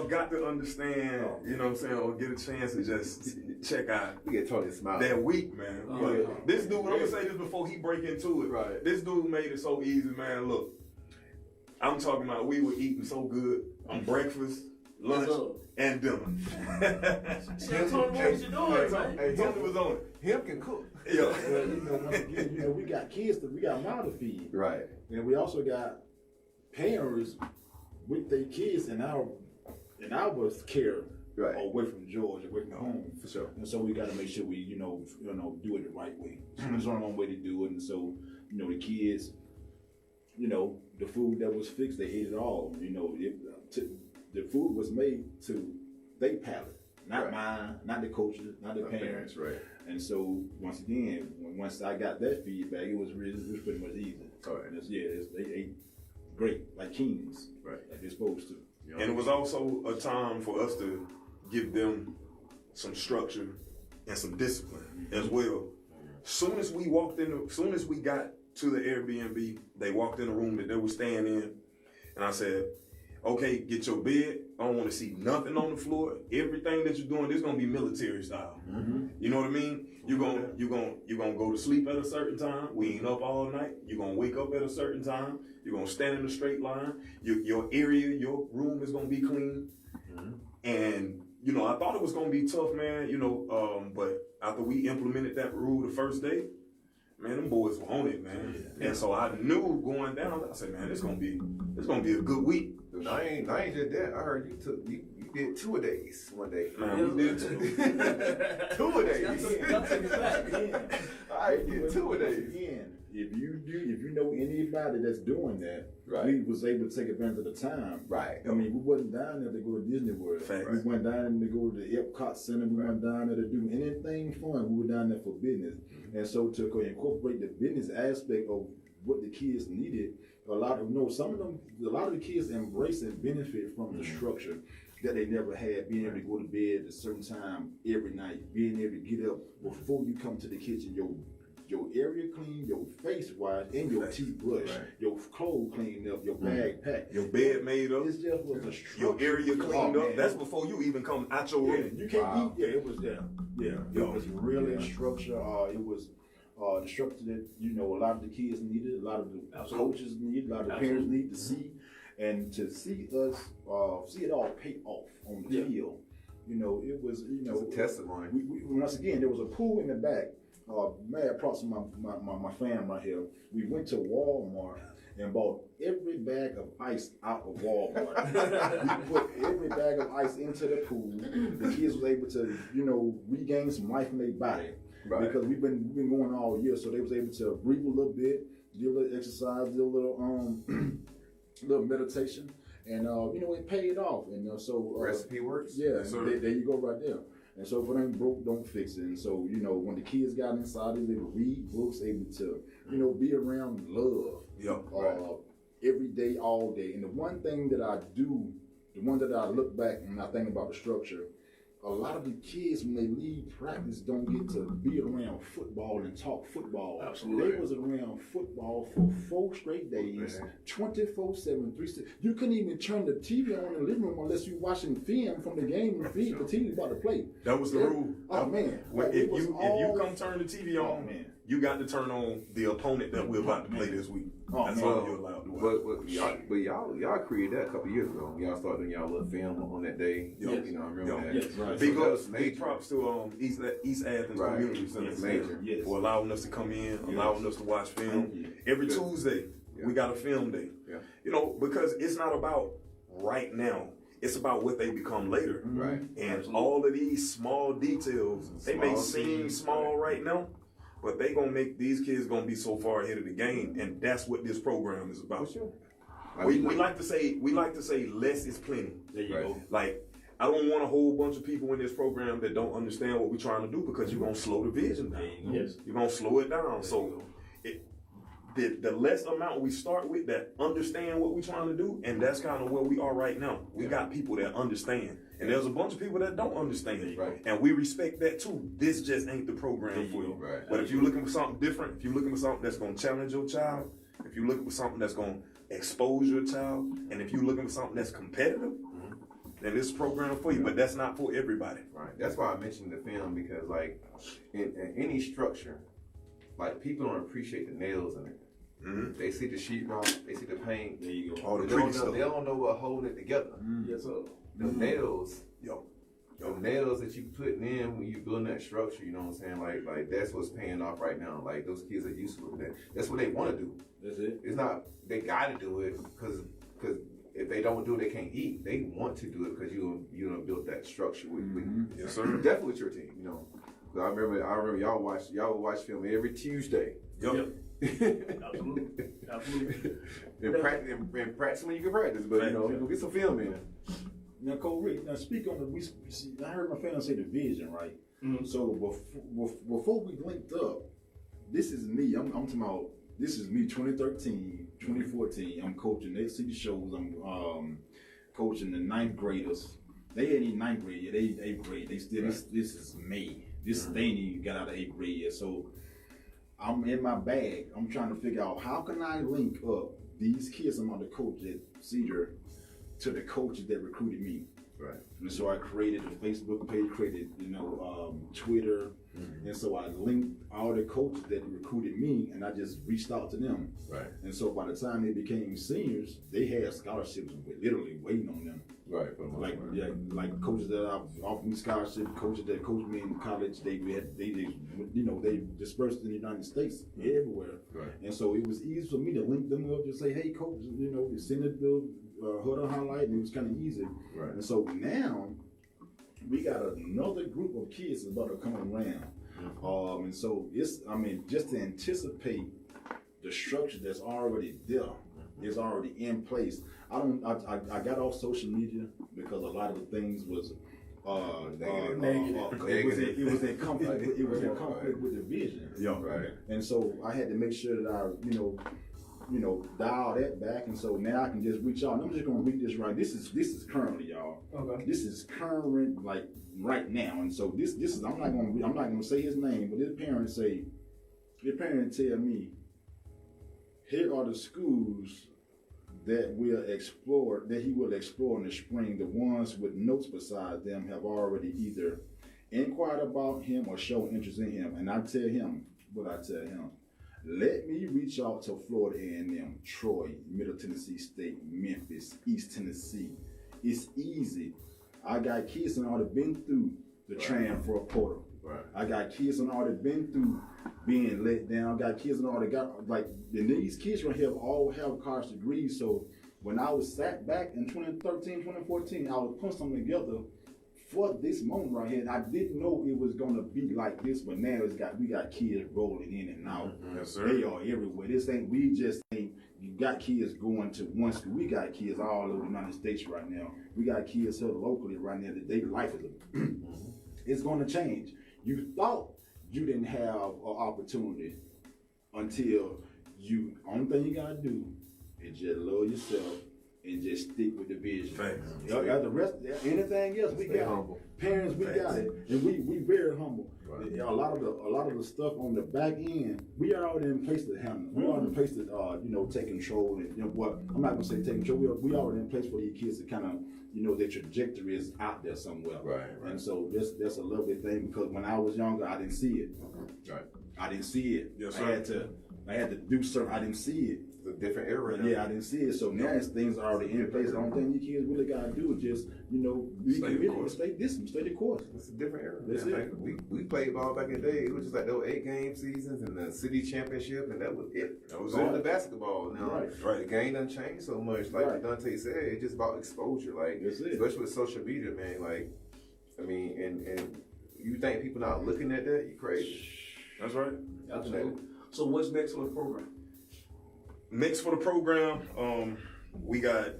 [SPEAKER 4] got to understand, you know what I'm saying, or get a chance to just check out
[SPEAKER 3] We get Tony smile.
[SPEAKER 4] that week, man. But this dude, I'm going to say this before he break into it.
[SPEAKER 3] Right.
[SPEAKER 4] This dude made it so easy, man. Look, I'm talking about we were eating so good on breakfast, lunch, and dinner.
[SPEAKER 2] Tony, what was you doing, man?
[SPEAKER 3] Hey,
[SPEAKER 4] Tony was on it.
[SPEAKER 3] Him can cook.
[SPEAKER 4] Yeah.
[SPEAKER 6] Well, you know, once again, you know, we got kids we got mouth to feed.
[SPEAKER 3] Right.
[SPEAKER 6] And we also got parents with their kids in our care away from Georgia, away from home.
[SPEAKER 3] For sure.
[SPEAKER 6] And so we got to make sure we, you know, do it the right way. There's only one way to do it. And so, you know, the kids, you know, the food that was fixed, they ate it all. You know, the food was made to their palate, not mine, not the coaches, not the parents.
[SPEAKER 3] Right.
[SPEAKER 6] And so once again, once I got that feedback, it was pretty much easy.
[SPEAKER 3] All right.
[SPEAKER 6] And they ate great, like kings, like they're supposed to.
[SPEAKER 4] And it was also a time for us to give them some structure and some discipline as well. Soon as we got to the Airbnb, they walked in the room that they were staying in, and I said, okay, get your bed. I don't want to see nothing on the floor. Everything that you're doing, this is gonna be military style. You know what I mean? You're gonna go to sleep at a certain time. We ain't up all night. You're gonna wake up at a certain time. You're gonna stand in a straight line. Your area, your room is gonna be clean. And you know, I thought it was gonna be tough, man. You know, but after we implemented that rule the first day, man, them boys were on it, man. And so I knew going down. I said, man, it's gonna be a good week.
[SPEAKER 3] Dude, I ain't did that. I heard you did 2 days one day.
[SPEAKER 4] Man, we did too.
[SPEAKER 3] 2 days. I did 2 days.
[SPEAKER 6] Again, if you know anybody that's doing that, we was able to take advantage of the time.
[SPEAKER 3] Right.
[SPEAKER 6] I mean, we wasn't down there to go to Disney World.
[SPEAKER 4] Facts.
[SPEAKER 6] We went down there to go to the Epcot Center. We went down there to do anything fun. We were down there for business. And so to incorporate the business aspect of what the kids needed, a lot of the kids embrace and benefit from the structure that they never had, being able to go to bed at a certain time every night, being able to get up before you come to the kitchen, your area clean, your face washed, and your teeth brushed, your clothes cleaned up, your bag packed,
[SPEAKER 4] your bed made up,
[SPEAKER 6] it just was a structure.
[SPEAKER 4] your area cleaned up. That's before you even come out your room.
[SPEAKER 6] You can't eat. It was there. It was really structure. It was the structure that, you know, a lot of the kids needed, a lot of the coaches needed, a lot of the parents need to see, and to see us see it all pay off on the field. You know, it was, you know,
[SPEAKER 3] It's a testimony.
[SPEAKER 6] We once again, there was a pool in the back mad props to my fam right here. We went to Walmart and bought every bag of ice out of Walmart. We put every bag of ice into the pool. The kids was able to, regain some life in their body.
[SPEAKER 3] Right.
[SPEAKER 6] Because we've been going all year, so they was able to breathe a little bit, do a little exercise, do a little little meditation, and it paid off. And so
[SPEAKER 3] Recipe works.
[SPEAKER 6] yeah,
[SPEAKER 4] Yes, sir.
[SPEAKER 6] there you go right there. And so if it ain't broke, don't fix it. And so, when the kids got inside, they was able to read books, able to, be around love.
[SPEAKER 4] Yep.
[SPEAKER 6] Every day, all day. And the one thing that I do, the one that I look back and I think about the structure, a lot of the kids, when they leave practice, don't get to be around football and talk football.
[SPEAKER 2] Absolutely.
[SPEAKER 6] They was around football for 4 straight days, 24/7, 360. You couldn't even turn the TV on in the living room unless you watching film from the game and the TV about to play.
[SPEAKER 4] That was the rule.
[SPEAKER 6] Oh man!
[SPEAKER 4] If you come turn the TV on,
[SPEAKER 6] Oh, man.
[SPEAKER 4] you got to turn on the opponent that we're about to play this week.
[SPEAKER 6] Oh,
[SPEAKER 4] That's
[SPEAKER 6] man.
[SPEAKER 4] all you're allowed to watch.
[SPEAKER 3] But y'all created that a couple years ago. Y'all started doing y'all little film on that day.
[SPEAKER 4] Yes.
[SPEAKER 3] I remember that.
[SPEAKER 6] Yes, right.
[SPEAKER 4] Big
[SPEAKER 3] So that
[SPEAKER 4] ups,
[SPEAKER 3] was
[SPEAKER 4] big
[SPEAKER 3] major.
[SPEAKER 4] props to East Athens
[SPEAKER 3] Right.
[SPEAKER 4] Community Center
[SPEAKER 6] Yes,
[SPEAKER 3] major.
[SPEAKER 6] Yes.
[SPEAKER 4] for allowing us to come in, allowing us to watch film.
[SPEAKER 6] Thank you.
[SPEAKER 4] Every
[SPEAKER 3] Good.
[SPEAKER 4] Tuesday,
[SPEAKER 3] Yeah.
[SPEAKER 4] we got a film day.
[SPEAKER 3] Yeah.
[SPEAKER 4] Because it's not about right now. It's about what they become later.
[SPEAKER 3] Right.
[SPEAKER 4] And all of these small details, they may
[SPEAKER 3] Small
[SPEAKER 4] seem
[SPEAKER 3] things,
[SPEAKER 4] small right now, but they gonna make these kids gonna be so far ahead of the game, and that's what this program is about.
[SPEAKER 3] For sure.
[SPEAKER 4] We like to say less is plenty.
[SPEAKER 6] There you
[SPEAKER 3] Right.
[SPEAKER 6] go.
[SPEAKER 4] Like, I don't want a whole bunch of people in this program that don't understand what we're trying to do, because you're gonna slow the vision down.
[SPEAKER 6] Yes.
[SPEAKER 4] You're gonna slow it down. So the less amount we start with that understand what we're trying to do, and that's kind of where we are right now. We got people that understand, and there's a bunch of people that don't understand,
[SPEAKER 3] Right.
[SPEAKER 4] and we respect that too. This just ain't the program for you.
[SPEAKER 3] Right.
[SPEAKER 4] But if you're looking for something different, if you're looking for something that's gonna challenge your child, if you're looking for something that's gonna expose your child, and if you're looking for something that's competitive, then this is a program for you. But that's not for everybody.
[SPEAKER 3] Right. That's why I mentioned the film, because like in any structure, like people don't appreciate the nails in it.
[SPEAKER 4] Mm-hmm.
[SPEAKER 3] They see the sheetrock, they see the paint.
[SPEAKER 6] There you go.
[SPEAKER 4] All the
[SPEAKER 3] They
[SPEAKER 4] pretty
[SPEAKER 3] don't know,
[SPEAKER 4] stuff.
[SPEAKER 3] they don't know what holding it together.
[SPEAKER 2] Yes, sir.
[SPEAKER 3] The nails,
[SPEAKER 4] Yo.
[SPEAKER 3] the nails that you putting in when you building that structure, you know what I'm saying? Like that's what's paying off right now. Like those kids are used to it. That's what they want to do.
[SPEAKER 6] That's it.
[SPEAKER 3] It's not they got to do it because if they don't do it, they can't eat. They want to do it because you built that structure with
[SPEAKER 4] Yes, sir.
[SPEAKER 3] definitely with your team. 'Cause I remember y'all would watch film every Tuesday.
[SPEAKER 4] Yep.
[SPEAKER 2] Absolutely.
[SPEAKER 3] and practice when you can practice, but go get some film in.
[SPEAKER 6] Now, Cole Rick, speak on I heard my fans say the vision, right?
[SPEAKER 2] Mhm.
[SPEAKER 6] So before we linked up, this is me. I'm talking about, this is me 2013, 2014. I'm coaching. They see the shows. I'm coaching the 9th graders. They ain't in 9th grade yet. They 8th grade. They still, this is May. They ain't even got out of 8th grade yet. So I'm in my bag. I'm trying to figure out how can I link up these kids I'm on the coach at Cedar to the coaches that recruited me.
[SPEAKER 3] Right.
[SPEAKER 6] And so I created a Facebook page, created, Twitter. And so I linked all the coaches that recruited me, and I just reached out to them.
[SPEAKER 3] Right.
[SPEAKER 6] And so by the time they became seniors, they had scholarships literally waiting on them.
[SPEAKER 3] Right. For the most
[SPEAKER 6] Like
[SPEAKER 3] part.
[SPEAKER 6] like coaches that I've offered me scholarship, coaches that coached me in college, they dispersed in the United States, everywhere.
[SPEAKER 3] Right.
[SPEAKER 6] And so it was easy for me to link them up, just say, hey coach, send it the huddle highlight, and it was kind of easy.
[SPEAKER 3] Right.
[SPEAKER 6] And so now we got another group of kids that's about to come around. And so just to anticipate the structure that's already there, is already in place. I got off social media because a lot of the things was
[SPEAKER 3] Negative.
[SPEAKER 6] it was in conflict with the vision.
[SPEAKER 4] Yeah.
[SPEAKER 3] Right.
[SPEAKER 6] And so I had to make sure that I dial that back, and so now I can just reach out. And I'm just gonna read this right. This is currently, y'all.
[SPEAKER 2] Okay.
[SPEAKER 6] This is current, like right now. And so this is I'm not gonna say his name, but his parents tell me, here are the schools that he will explore in the spring. The ones with notes beside them have already either inquired about him or shown interest in him. And I tell him what I tell him. Let me reach out to Florida A&M, Troy, Middle Tennessee State, Memphis, East Tennessee. It's easy. I got kids that already been through the transfer portal.
[SPEAKER 3] Right.
[SPEAKER 6] I got kids and all that been through being let down. I got kids and all that got like, and these kids right here all have college degrees. So when I was sat back in 2013, 2014, I was putting something together for this moment right here. And I didn't know it was gonna be like this, but now we got kids rolling in and out.
[SPEAKER 4] Yes, sir.
[SPEAKER 6] They are everywhere. We just ain't. You got kids going to one school. We got kids all over the United States right now. We got kids here locally right now that their life is it's going to change. You thought you didn't have an opportunity until you. Only thing you gotta do is just love yourself and just stick with the vision.
[SPEAKER 4] Thanks.
[SPEAKER 6] The rest, anything else, we got
[SPEAKER 3] humble.
[SPEAKER 6] Parents, we got it, and we very humble.
[SPEAKER 3] Right.
[SPEAKER 6] A lot of the stuff on the back end, we are already in place to handle. We are in place to take control and what I'm not gonna say take control. We already in place for these kids to kind of their trajectory is out there somewhere.
[SPEAKER 3] Right.
[SPEAKER 6] And so that's a lovely thing because when I was younger, I didn't see it.
[SPEAKER 3] Right.
[SPEAKER 6] I didn't see it.
[SPEAKER 4] Yes,
[SPEAKER 6] I had to do something. I didn't see it.
[SPEAKER 3] It's a different era.
[SPEAKER 6] Yeah, I didn't see it. So now things are already in place. The only thing you kids really gotta do is just, be committed, stay the course.
[SPEAKER 3] It's a different era.
[SPEAKER 6] That's
[SPEAKER 3] man.
[SPEAKER 6] it.
[SPEAKER 3] We played ball back in the day. It was just like those 8-game seasons and the city championship, and that was it.
[SPEAKER 4] That was
[SPEAKER 3] Going
[SPEAKER 4] it.
[SPEAKER 3] to basketball now.
[SPEAKER 6] Right.
[SPEAKER 3] The game done changed so much. Like
[SPEAKER 6] Right.
[SPEAKER 3] Dunta said, it's just about exposure. Like,
[SPEAKER 6] That's it.
[SPEAKER 3] especially with social media, man. Like, I mean, and you think people not looking at that? You crazy.
[SPEAKER 4] That's right.
[SPEAKER 2] Absolutely. So what's next for the program?
[SPEAKER 4] Next for the program, we got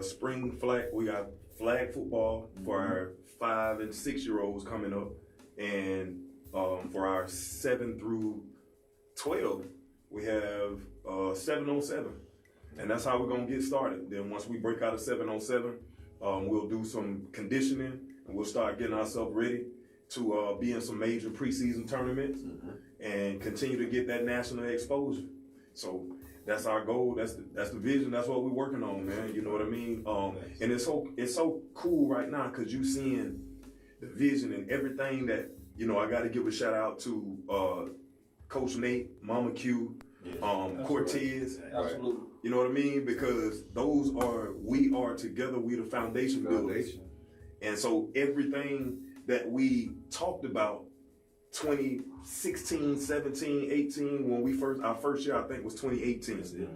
[SPEAKER 4] spring flag. We got flag football for our 5 and 6 year olds coming up, and for our 7 through 12, we have 7-on-7, and that's how we're gonna get started. Then once we break out of 7-on-7, we'll do some conditioning and we'll start getting ourselves ready to be in some major preseason tournaments and continue to get that national exposure. So that's our goal. That's the vision. That's what we're working on, man. You know what I mean? And it's so cool right now because you seeing the vision and everything that I got to give a shout out to Coach Nate, Mama Q, Cortez.
[SPEAKER 2] Absolutely.
[SPEAKER 4] You know what I mean? Because we are together. We the foundation builders. And so everything that we talked about 2016, 17, 18, when our first year, I think, was 2018.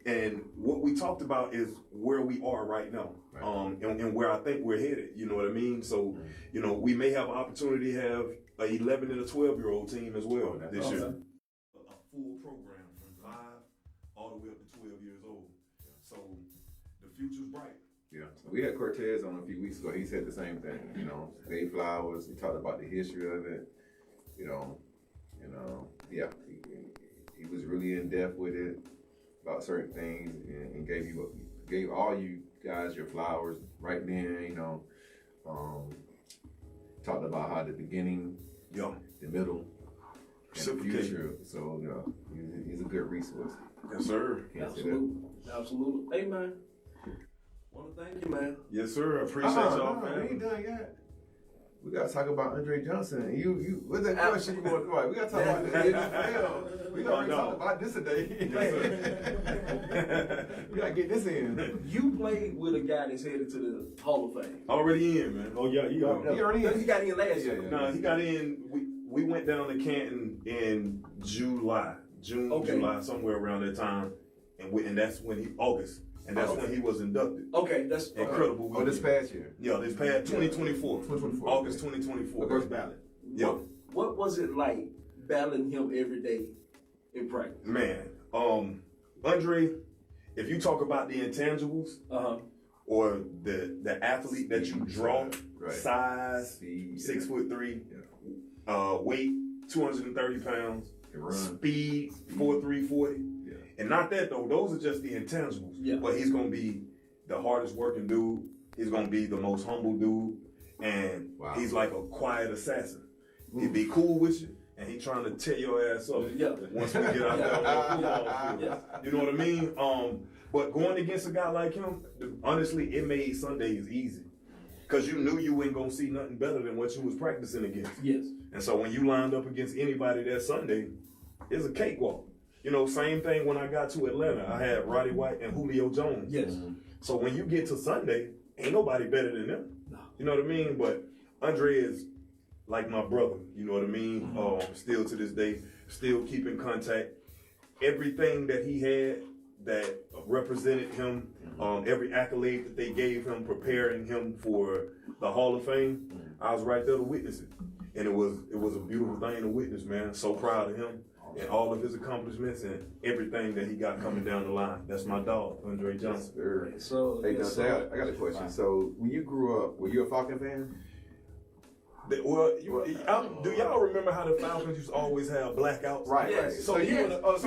[SPEAKER 4] And what we talked about is where we are right now, and where I think we're headed. You know what I mean? So, we may have an opportunity to have an 11 and a 12-year-old team as well this year. A full program from 5 all the way up to 12 years old. So the future's bright.
[SPEAKER 3] Yeah, we had Cortez on a few weeks ago. He said the same thing. Day flowers. He talked about the history of it. Yeah, he was really in depth with it about certain things and gave all you guys your flowers right then. Talked about how the beginning, the middle, and the future. So he's a good resource.
[SPEAKER 4] Yes, sir.
[SPEAKER 2] Absolutely. Hey, man. Want to thank you, man.
[SPEAKER 4] Yes, sir. I appreciate y'all,
[SPEAKER 3] We
[SPEAKER 4] man.
[SPEAKER 3] ain't done yet. We gotta talk about Andre Johnson. You what's that question you going to? We gotta talk about the NFL. We gotta talk about this today. We gotta get this in.
[SPEAKER 2] You played with a guy that's headed to the Hall of Fame.
[SPEAKER 4] Already in, man.
[SPEAKER 6] Oh yeah,
[SPEAKER 3] He already in.
[SPEAKER 2] He got in last year.
[SPEAKER 4] No, he got in. We went down to Canton in July, July, somewhere around that time, and that's when August. And that's when he was inducted.
[SPEAKER 2] Okay, that's
[SPEAKER 4] incredible.
[SPEAKER 3] Oh, this past year.
[SPEAKER 4] Yeah, this past 2024.
[SPEAKER 3] 2024.
[SPEAKER 4] August 2024.
[SPEAKER 3] The first ballot.
[SPEAKER 4] Yeah.
[SPEAKER 2] What was it like battling him every day in practice?
[SPEAKER 4] Man, Andre, if you talk about the intangibles or the athlete that you draw, size, 6'3", weight 230 pounds, speed 4.3 40. And not that though, those are just the intangibles.
[SPEAKER 2] Yeah.
[SPEAKER 4] But he's gonna be the hardest working dude. He's gonna be the most humble dude, and he's like a quiet assassin. He'd be cool with you, and he trying to tear your ass up. Once we get out there on the football field. You know what I mean? But going against a guy like him, honestly, it made Sundays easy. Cause you knew you weren't gonna see nothing better than what you was practicing against.
[SPEAKER 2] Yes.
[SPEAKER 4] And so when you lined up against anybody that Sunday, it's a cakewalk. Same thing when I got to Atlanta. I had Roddy White and Julio Jones.
[SPEAKER 2] Yes.
[SPEAKER 4] So when you get to Sunday, ain't nobody better than them.
[SPEAKER 2] No.
[SPEAKER 4] You know what I mean? But Andre is like my brother. You know what I mean? Still to this day, still keep in contact. Everything that he had that represented him, every accolade that they gave him, preparing him for the Hall of Fame, I was right there to witness it. And it was a beautiful thing to witness, man. So proud of him and all of his accomplishments and everything that he got coming down the line. That's my dog, Andre Johnson.
[SPEAKER 2] So,
[SPEAKER 3] Hey, Dunta, I got a question. So, when you grew up, were you a Falcon fan?
[SPEAKER 4] Well, do y'all remember how the Falcons used to always have blackouts?
[SPEAKER 3] Right,
[SPEAKER 2] Yes.
[SPEAKER 3] right.
[SPEAKER 4] So you
[SPEAKER 2] couldn't watch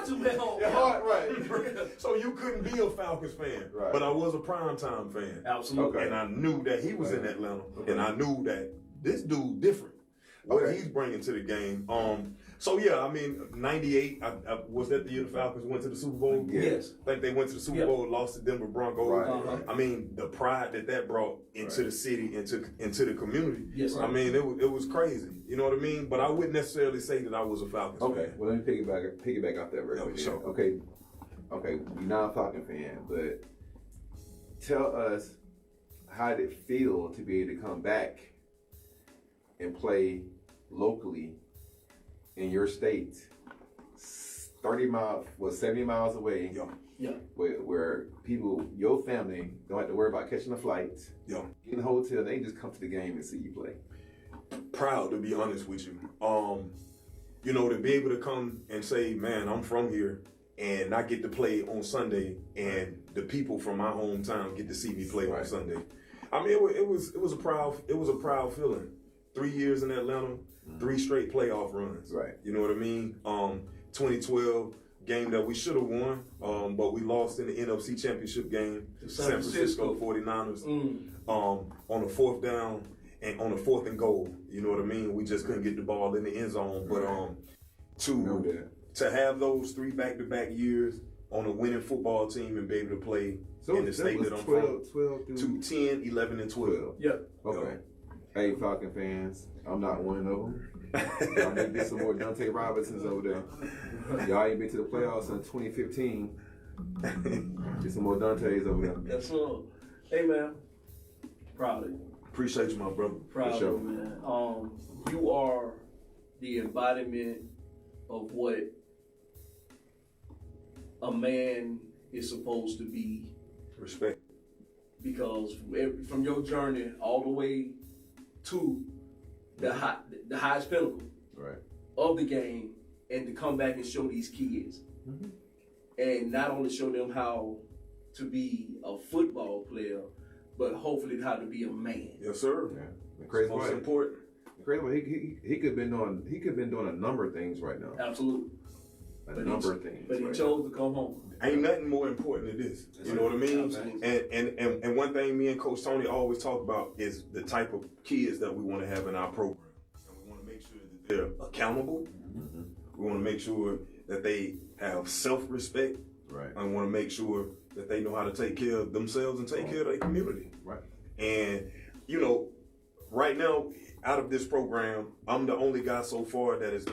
[SPEAKER 2] him at home.
[SPEAKER 3] Right.
[SPEAKER 4] So you couldn't be a Falcons fan,
[SPEAKER 3] Right.
[SPEAKER 4] but I was a primetime fan.
[SPEAKER 2] Absolutely.
[SPEAKER 4] And I knew that he was in Atlanta, and I knew that this dude different. What he's bringing to the game. So yeah, I mean, '98. Was that the year the Falcons went to the Super Bowl?
[SPEAKER 2] Yes.
[SPEAKER 4] I think they went to the Super Bowl, lost to Denver Broncos.
[SPEAKER 3] Right.
[SPEAKER 4] I mean, the pride that brought into the city, into the community.
[SPEAKER 2] Yes, sir.
[SPEAKER 4] I mean, it was crazy. You know what I mean? But I wouldn't necessarily say that I was a Falcons
[SPEAKER 3] Okay.
[SPEAKER 4] fan.
[SPEAKER 3] Well, let me piggyback off that real quick.
[SPEAKER 4] Sure.
[SPEAKER 3] Okay. You're not a Falcon fan, but tell us how did it feel to be able to come back and play locally in your state, 70 miles away,
[SPEAKER 2] Yeah.
[SPEAKER 3] where people, your family, don't have to worry about catching a flight,
[SPEAKER 4] Yeah.
[SPEAKER 3] get in the hotel, they just come to the game and see you play.
[SPEAKER 4] Proud, to be honest with you. You know, to be able to come and say, man, I'm from here, and I get to play on Sunday, and the people from my hometown get to see me play on Sunday. I mean, it was a proud feeling. 3 years in Atlanta, 3 straight playoff runs.
[SPEAKER 3] Right.
[SPEAKER 4] You know what I mean? 2012 game that we should have won, but we lost in the NFC Championship game to San Francisco 49ers on a 4th down and on a 4th and goal. You know what I mean? We just couldn't get the ball in the end zone. But to have those 3 back-to-back years on a winning football team and be able to play in the state that I'm from,
[SPEAKER 3] 12
[SPEAKER 4] to 10, 11, and 12.
[SPEAKER 2] Yeah.
[SPEAKER 3] Okay. Hey, Falcon fans, I'm not one of them. Y'all need to get some more Dunta Robinsons over there. Y'all ain't been to the playoffs since 2015. Get some more Duntas over there.
[SPEAKER 2] Yes, sir. Hey, man. Proud of you.
[SPEAKER 4] Appreciate you, my brother.
[SPEAKER 2] Proud of you, man. You are the embodiment of what a man is supposed to be.
[SPEAKER 4] Respect.
[SPEAKER 2] Because from your journey all the way to the highest pinnacle of the game, and to come back and show these kids, and not only show them how to be a football player, but hopefully how to be a man.
[SPEAKER 4] Yes, sir.
[SPEAKER 3] Yeah. The crazy
[SPEAKER 4] Most
[SPEAKER 3] part,
[SPEAKER 4] important.
[SPEAKER 3] he could have been doing a number of things right now.
[SPEAKER 2] Absolutely.
[SPEAKER 3] A number of things.
[SPEAKER 2] But he chose to come home.
[SPEAKER 4] Ain't nothing more important than this. You know what I mean?
[SPEAKER 2] Absolutely.
[SPEAKER 4] And one thing me and Coach Tony always talk about is the type of kids that we want to have in our program. And we want to make sure that they're accountable. We want to make sure that they have self-respect.
[SPEAKER 3] Right.
[SPEAKER 4] And we want to make sure that they know how to take care of themselves and take care of their community.
[SPEAKER 3] Right.
[SPEAKER 4] And, you know, right now, out of this program, I'm the only guy so far that has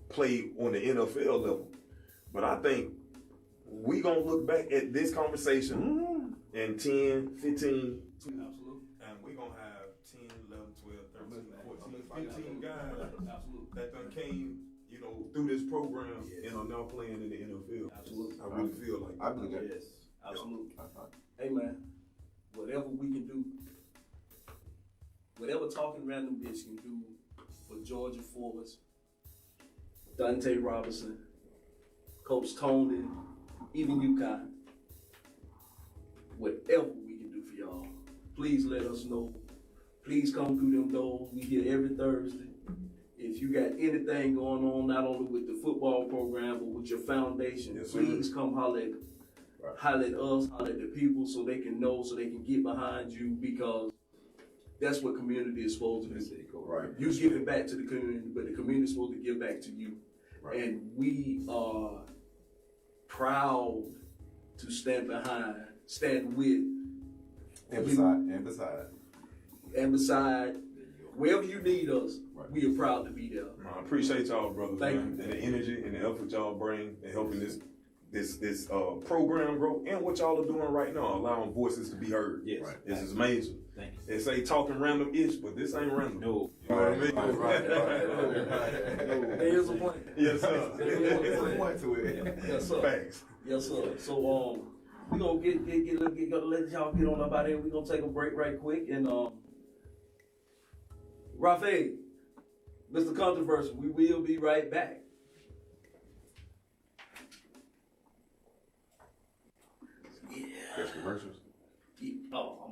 [SPEAKER 4] played on the NFL level. But I think we going to look back at this conversation in 10, 15,
[SPEAKER 2] Absolutely.
[SPEAKER 4] and we going to have 10, 11, 12, 13, 14, 15 guys that done came, you know, through this program and are now playing in the NFL.
[SPEAKER 2] Absolutely.
[SPEAKER 4] I really feel like
[SPEAKER 3] I believe that.
[SPEAKER 2] Yes, absolutely. Hey, man, whatever we can do, whatever Talking Random Bitch can do for Georgia Force, Dunta Robinson, Coach Tony, even you, Kyan, whatever we can do for y'all, please let us know. Please come through them doors. We here every Thursday. If you got anything going on, not only with the football program, but with your foundation, please come holler at us, holler at the people so they can know, so they can get behind you, because that's what community is supposed to do.
[SPEAKER 3] Right.
[SPEAKER 2] You give it back to the community, but the community is supposed to give back to you. Right. And we are proud to stand with, and beside, wherever you need us, we are proud to be there.
[SPEAKER 4] I appreciate y'all, brothers,
[SPEAKER 2] Thank
[SPEAKER 4] man,
[SPEAKER 2] you.
[SPEAKER 4] and the energy and the effort y'all bring in helping this program grow, and what y'all are doing right now, allowing voices to be heard.
[SPEAKER 8] Yes.
[SPEAKER 4] Right. This is amazing.
[SPEAKER 8] Thank you.
[SPEAKER 4] They say talking random-ish, but this ain't random.
[SPEAKER 6] No.
[SPEAKER 4] You know what I mean?
[SPEAKER 3] Right.
[SPEAKER 2] There's a point.
[SPEAKER 4] Yes, sir.
[SPEAKER 3] There's a point to it.
[SPEAKER 2] Yes, sir.
[SPEAKER 4] Thanks.
[SPEAKER 2] Yes, sir. So we gonna gonna let y'all get on up out here. We gonna take a break right quick and Rafael, Mr. Controversial, we will be right back.
[SPEAKER 3] That's commercials.
[SPEAKER 2] Oh,